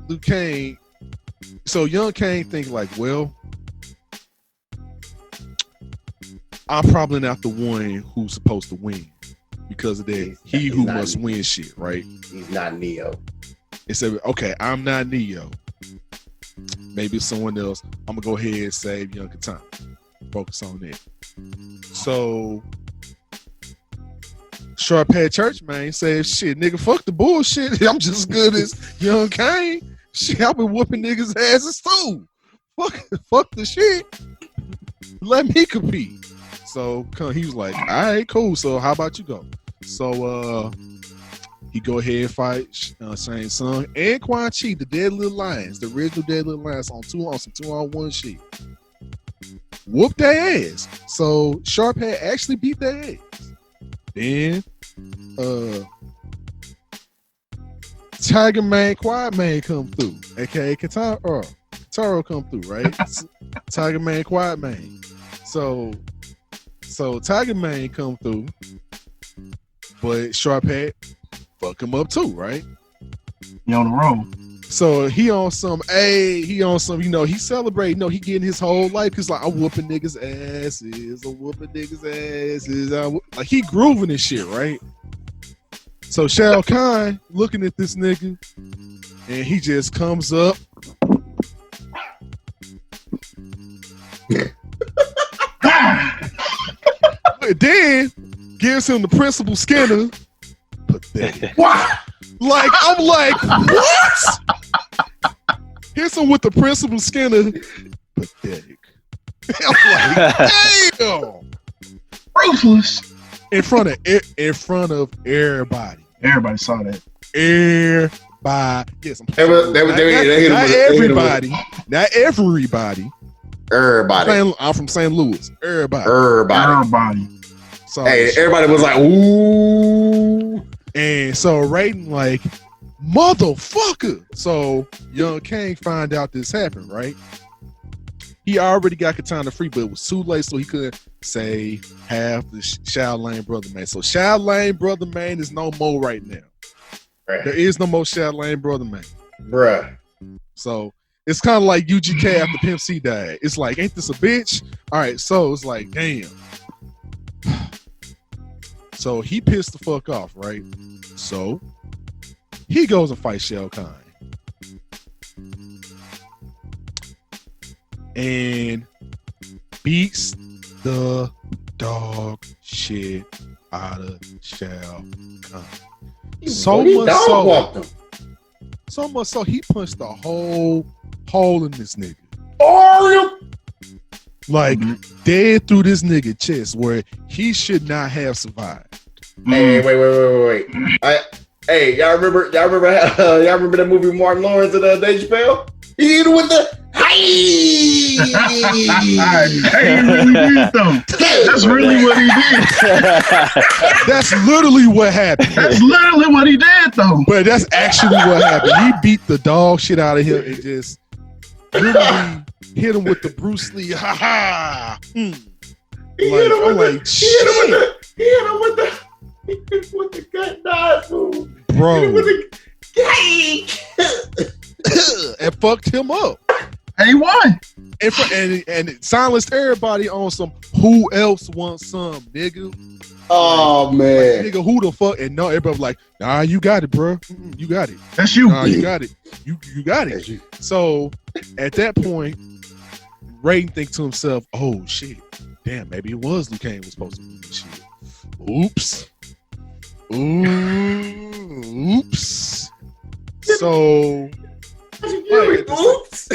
Liu Kang, so young Kang think like, well, I'm probably not the one who's supposed to win because of that. He who must win shit, right? He's not Neo. It said, okay, I'm not Neo. Maybe it's someone else. I'm gonna go ahead and save young Katana. Focus on that. So Sharp Head Church man said, shit, nigga, fuck the bullshit. I'm just as good as young Kang. Shit, I've been whooping niggas' asses too. Fuck the shit. Let me compete. So he was like, all right, cool. So how about you go? So he go ahead and fight Shang Tsung and Quan Chi, the Dead Little Lions, the original Dead Little Lions on some 2-on-1 shit. Whoop their ass. So Sharp had actually beat their ass. Then Tiger Man, Quiet Man come through, aka Kataro come through, right? Tiger Man, Quiet Man. So Tiger Man come through, but Sharp Hat fuck him up too, right? He on the road. So he on some, he celebrating, he getting his whole life, cause like, I'm whooping niggas' asses, like he grooving this shit, right? So Shao Kahn looking at this nigga, and he just comes up. Then gives him the Principal Skinner. Pathetic. What? Like, I'm like, what? Hits him with the Principal Skinner. Pathetic. I'm like, damn. Ruthless. In front of everybody. Everybody saw that. Everybody. Yes, Not everybody. Everybody. I'm from St. Louis. Everybody. So, hey, everybody was like, ooh. And so Raiden like, motherfucker. So young Kang find out this happened, right? He already got Katana free, but it was too late, so he couldn't save half the Shaolin brother man. So Shaolin brother man is no more right now. Right. There is no more Shaolin brother man. Bruh. So it's kind of like UGK after Pimp C died. It's like, ain't this a bitch? All right, so it's like, damn. So he pissed the fuck off, right? So he goes and fights Shao Kahn. And beats the dog shit out of Shao Kahn. So much so he punched a whole hole in this nigga. like dead through this nigga chest, where he should not have survived. Hey, wait. Hey, y'all remember that movie Martin Lawrence and Dave Chappelle? He hit him with the hey, he really did though. That's really what he did. That's literally what happened. That's literally what he did though. But that's actually what happened. He beat the dog shit out of him and just literally hit him with the Bruce Lee. Ha ha. He hit him with the gut knife, fool. Bro. With the and fucked him up. And he won. And it silenced everybody on some who else wants some, nigga. Oh man. Like, nigga, who the fuck? And no, everybody was like, nah, you got it, bro. You got it. That's you. Nah, you got it. You got it. So at that point, Raiden thinks to himself, oh shit. Damn, maybe it was Liu Kang was supposed to do this shit. Oops. Oops. So Oops.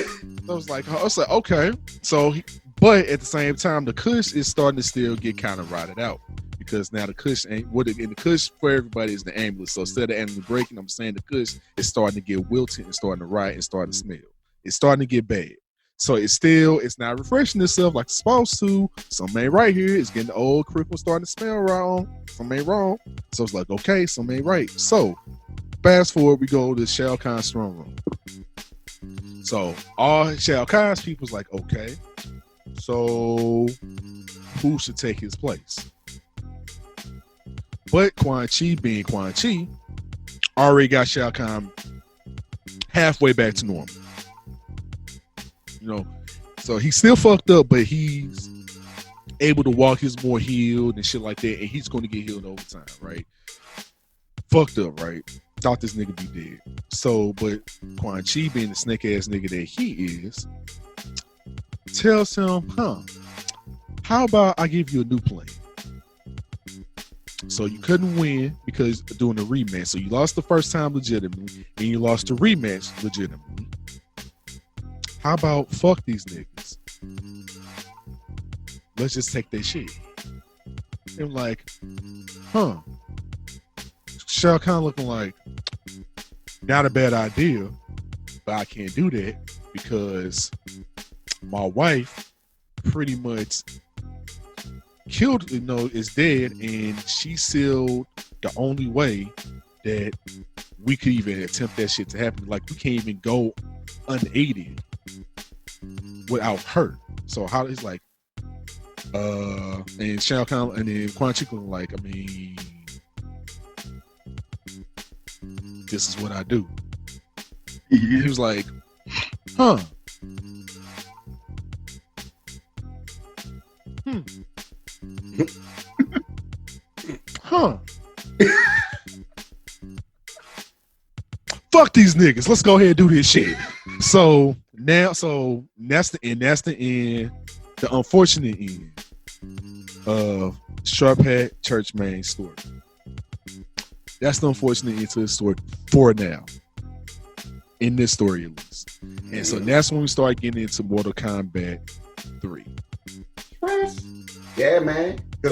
I was like, okay. So, but at the same time, the Kush is starting to still get kind of rotted out because now the Kush ain't what in the Kush for everybody is the ambulance. So instead of ambulance breaking, I'm saying the Kush is starting to get wilted and starting to rot and starting to smell. It's starting to get bad. So it's not refreshing itself like it's supposed to. Something ain't right here. It's getting the old curriculum starting to smell wrong. Something ain't wrong. So it's like, okay, something ain't right. So fast forward, we go to Shao Kahn's throne room. So all Shao Kahn's people's like, okay, so who should take his place? But Quan Chi, being Quan Chi, already got Shao Kahn halfway back to normal. You know, so he's still fucked up, but he's able to walk. He's more healed and shit like that, and he's going to get healed over time, right? Fucked up, right? Thought this nigga be dead. So, but Quan Chi, being the snake ass nigga that he is, tells him, how about I give you a new plan? So you couldn't win because doing a rematch. So you lost the first time legitimately, and you lost the rematch legitimately. How about fuck these niggas? Let's just take their shit. And like, Shao Kahn looking like, not a bad idea, but I can't do that because my wife pretty much killed, is dead, and she sealed the only way that we could even attempt that shit to happen. Like, we can't even go unaided without her. So how he's like, and Shao Kahn and then Quan Chi like, I mean, this is what I do. He was like, fuck these niggas. Let's go ahead and do this shit. So that's the end. That's the end. The unfortunate end of Sharp Hat Church main story. That's the unfortunate end to the story for now. In this story, at least. And so that's when we start getting into Mortal Kombat 3. Yeah, man. You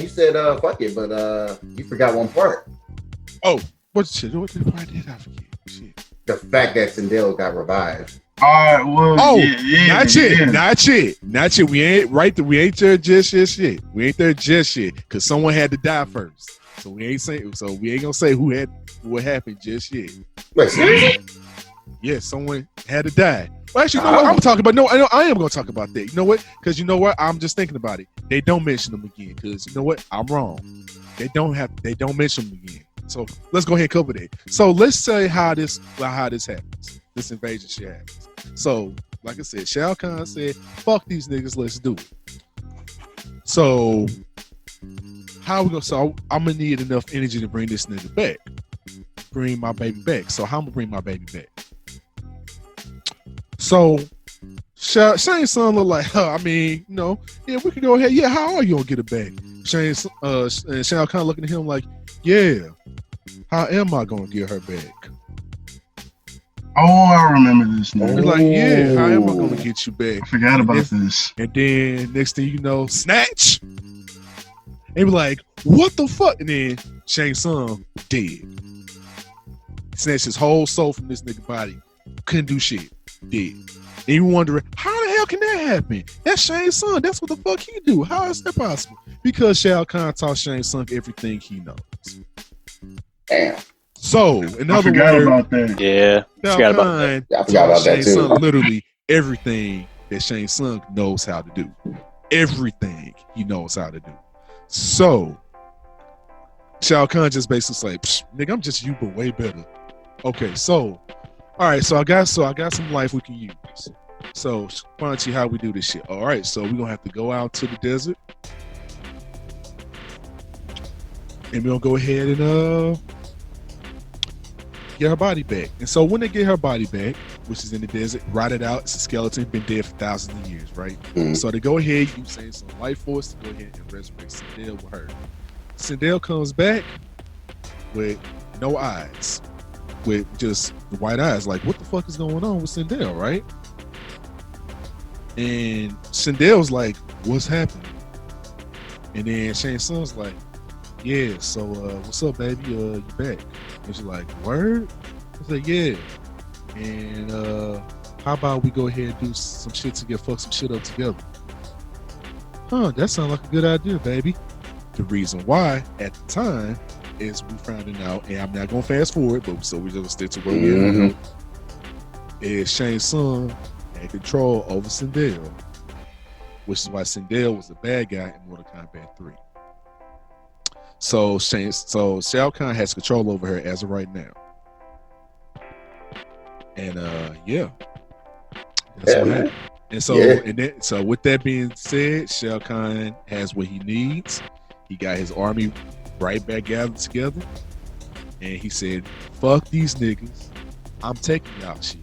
said fuck it, but you forgot one part. Oh, what part did I forget? Shit. The fact that Sindel got revived. All right, well, not yet. We ain't there just yet. We ain't there just yet because someone had to die first. So we ain't gonna say what happened just yet. Wait, seriously? Yeah, someone had to die. Well, actually, you know what? I'm talking about. No, I am gonna talk about that. You know what? Because you know what? I'm just thinking about it. They don't mention them again. Because you know what? I'm wrong. They don't mention them again. So let's go ahead and cover that. So let's say how this happens. This invasion shit happens. So, like I said, Shao Kahn said, "Fuck these niggas, let's do it." So, how we gonna? So I'm gonna need enough energy to bring this nigga back, bring my baby back. So how I'm gonna bring my baby back? So Shane's son look like, we can go ahead. Yeah, how are you gonna get it back? And Shao Kahn looking at him like, yeah, how am I gonna get her back? Oh, I remember this now. He's like, yeah, how am I gonna get you back? I forgot about this. And then next thing you know, snatch. They be like, what the fuck? And then Shang Tsung dead. Snatched his whole soul from this nigga body. Couldn't do shit. Dead. And you wondering, how the hell can that happen? That's Shang Tsung. That's what the fuck he do. How is that possible? Because Shao Kahn taught Shang Tsung everything he knows. Damn. So, in I other forgot words, about that. Yeah, Shao forgot about Kahn I forgot about Shang that too. Tsung literally everything that Shang Tsung knows how to do. Everything he knows how to do. So, Shao Kahn just basically like, nigga, I'm just you, but way better. Okay, so, all right, so I got some life we can use. So, Fonchi, how we do this shit? All right, so we're gonna have to go out to the desert, and we're gonna go ahead and get her body back. And so when they get her body back, which is in the desert, rotted out, it's a skeleton, been dead for thousands of years, right? Mhm. So they go ahead, using some life force to go ahead and resurrect Sindel with her. Sindel comes back with no eyes, with just the white eyes. Like, what the fuck is going on with Sindel, right? And Sindel's like, what's happening? And then Shang Tsung's like, yeah, so what's up, baby? You back? And she's like, word? I said, yeah. And how about we go ahead and do some shit together, fuck some shit up together? Huh, that sounds like a good idea, baby. The reason why, at the time, is we finding out, and I'm not gonna fast forward, but so we're gonna stick to where we are now, is Shang Tsung had control over Sindel, which is why Sindel was the bad guy in Mortal Kombat 3. So Shao Kahn has control over her as of right now. And yeah. That's what happened. And so with that being said, Shao Kahn has what he needs. He got his army right back gathered together. And he said, fuck these niggas. I'm taking y'all shit.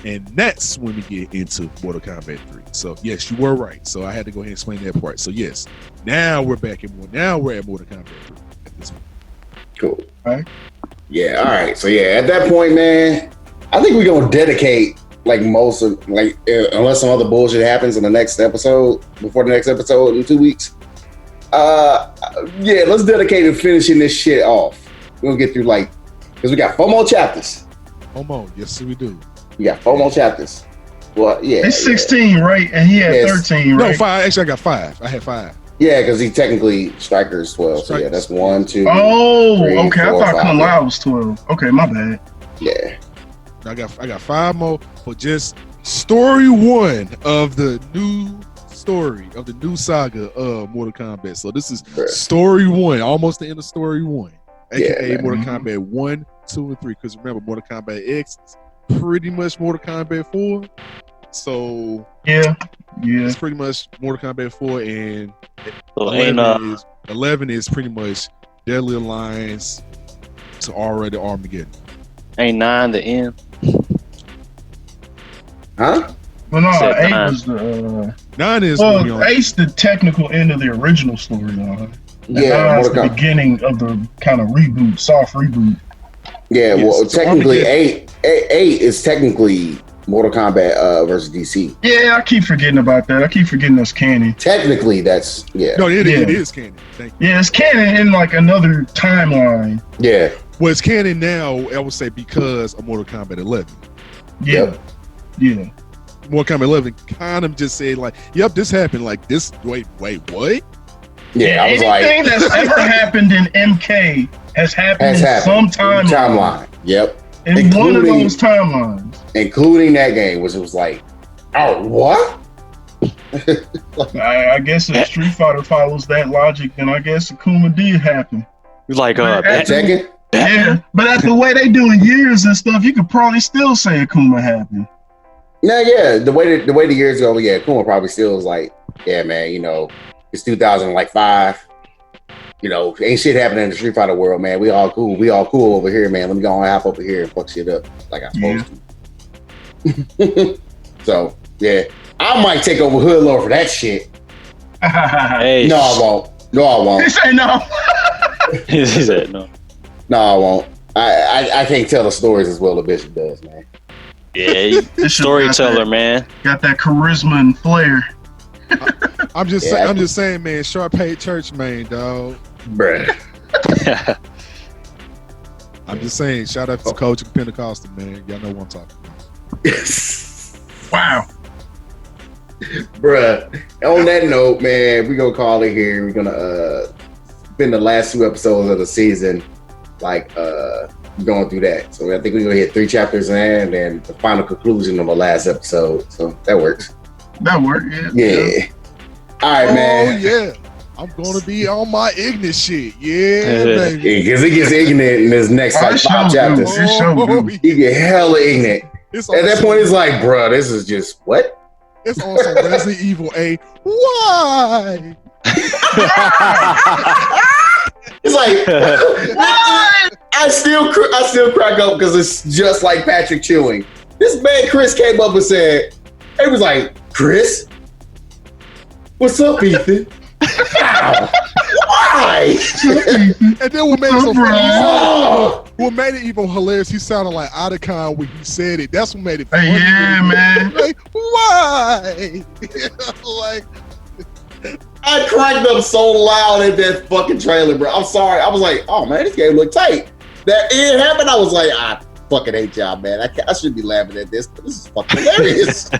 And that's when we get into Mortal Kombat 3. So yes, you were right. So I had to go ahead and explain that part. So yes, now we're back at Mortal Kombat 3 at this point. Cool. All right. Yeah, all right. So yeah, at that point, man, I think we're gonna dedicate like most of unless some other bullshit happens in the next episode, before the next episode in 2 weeks. Yeah, let's dedicate to finishing this shit off. We're gonna get through because we got 4 more chapters. Yes, we do. We got 4 more chapters. Well, yeah. It's 16, right? And he had 13, right? No, 5. Actually, I got 5. I had 5. Yeah, because he technically Striker's 12. So yeah, that's 1, 2. Oh, 3, okay. 4, I thought 5, Kung Lao was 12. Okay, my bad. Yeah. I got 5 more for just story 1 of the new story of the new saga of Mortal Kombat. So this is story 1, almost the end of story 1, aka Yeah, Mortal Kombat 1, 2, and 3. Because remember, Mortal Kombat X is pretty much Mortal Kombat 4. So yeah, it's pretty much Mortal Kombat 4, and So 11 is pretty much Deadly Alliance to already Armageddon. ain't 9 the end. Huh? Well, no, Said 8 9. was the 9 is well, 8's the technical end of the original storyline. Yeah, That's Mortal the Kombat. beginning of the kind of reboot, soft reboot. Yeah, Yes, well, so technically, 8 is technically Mortal Kombat versus DC. Yeah, I keep forgetting about that. I keep forgetting that's canon. Technically, that's No, it is canon. Thank you. Yeah, it's canon in like another timeline. yeah. Well, it's canon now, I would say, because of Mortal Kombat 11. Yeah, Yep. yeah. Mortal Kombat 11 kind of just said, like, yep, this happened. Like, this, wait, what? Yeah, I was anything like, that's ever happened in MK has happened in some timeline. Timeline. Yep. In one of Including- those timelines. Including that game, which it was like, oh, what? I guess if Street Fighter follows that logic, then I guess Akuma did happen. Like That Tekken? Yeah, but at the way they doing years and stuff, you could probably still say Akuma happened. No, yeah. The way the years go, yeah, Kuma probably still is like, yeah, man, it's 2005. Ain't shit happening in the Street Fighter world, man. We all cool. We all cool over here, man. Let me go on hop over here and fuck shit up like I'm supposed to. So, yeah. I might take over Hoodlord for that shit. Hey, No, I won't. He say no. he said no. No, I won't. I can't tell the stories as well as Bishop does, man. Yeah, storyteller, man. Got that charisma and flair. I'm just saying, man. Sharpay Church, man, dog. Bruh. I'm just saying. Shout out to Coach of Pentecostal, man. Y'all know what I'm talking about. Wow. Bruh. On that note, man, we're gonna call it here. We're gonna spend the last 2 episodes of the season going through that. So I think we're gonna hit 3 chapters in, and then the final conclusion of the last episode. So that works. That worked, yeah. All right, man. Oh yeah, I'm gonna be on my ignorant shit. Yeah, baby. Because it gets ignorant in this next 5 chapters. He get hella ignorant. At that point, it's like, bro, this is just what? It's also Resident Evil 8. Why? It's like, I still crack up because it's just like Patrick chewing. This man Chris came up and said, he was like, Chris, what's up, Ethan? Why? And then what made it so funny? What made it even hilarious? He sounded like Otacon when he said it. That's what made it funny. Yeah, man. Like, why? Like, I cracked up so loud at that fucking trailer, bro. I'm sorry. I was like, oh man, this game looked tight. That it happened. I was like, I fucking hate y'all, man. I shouldn't be laughing at this, but this is fucking hilarious.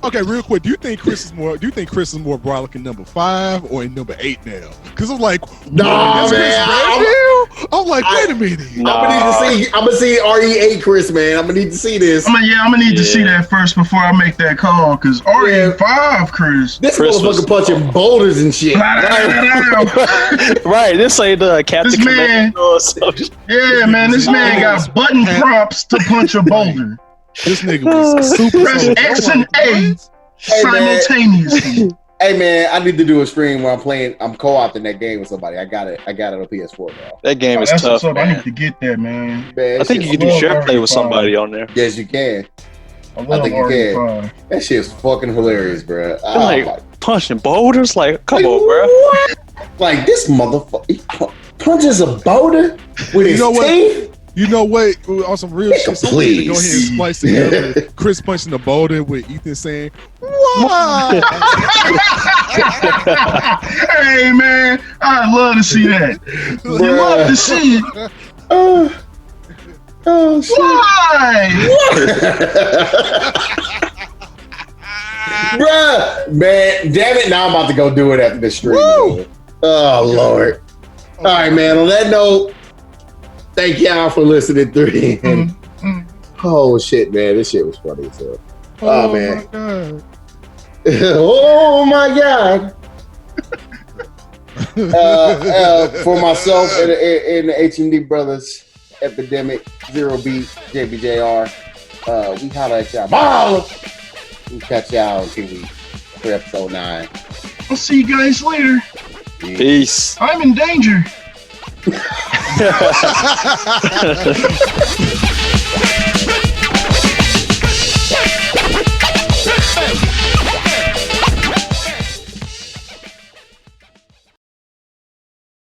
Okay, real quick. Do you think Chris is more brolic in number 5 or in number 8 now? Because I'm like, nah, man. I'm like, wait a minute. I'm gonna see RE8 Chris, man. I'm gonna need to see this. I'm gonna need to see that first before I make that call. Because RE5 Chris, this motherfucker punching boulders and shit. Right, this ain't Captain Commando or something. Yeah, man, this man got button prompts to punch a boulder. This nigga was super. Press X and A simultaneously. Hey man, I need to do a stream where I'm co-opting that game with somebody. I got it on PS4 now. That game is tough, man. I need to get that, man. I think you can do share play with somebody on there. Yes, you can. I think you can. That shit's fucking hilarious, bro. Punching boulders? Like, come on, bro. What? Like, this motherfucker punches a boulder with his teeth? You know what? On some real shit, please go ahead and splice together Chris punching the boulder with Ethan saying, "Why?" Hey man, I'd love to see that. You love to see it. Oh shit! Why? Bruh, man, damn it! Now I'm about to go do it after the stream. Oh Lord! All right, man. On that note. Thank y'all for listening through it. Oh shit, man, this shit was funny as hell. Oh man. Oh my god. For myself and the HMD Brothers, Epidemic, Zero Beat, JBJR, we holla at y'all. Ball! We catch y'all in 2 weeks for episode 9. I'll see you guys later. Peace. I'm in danger.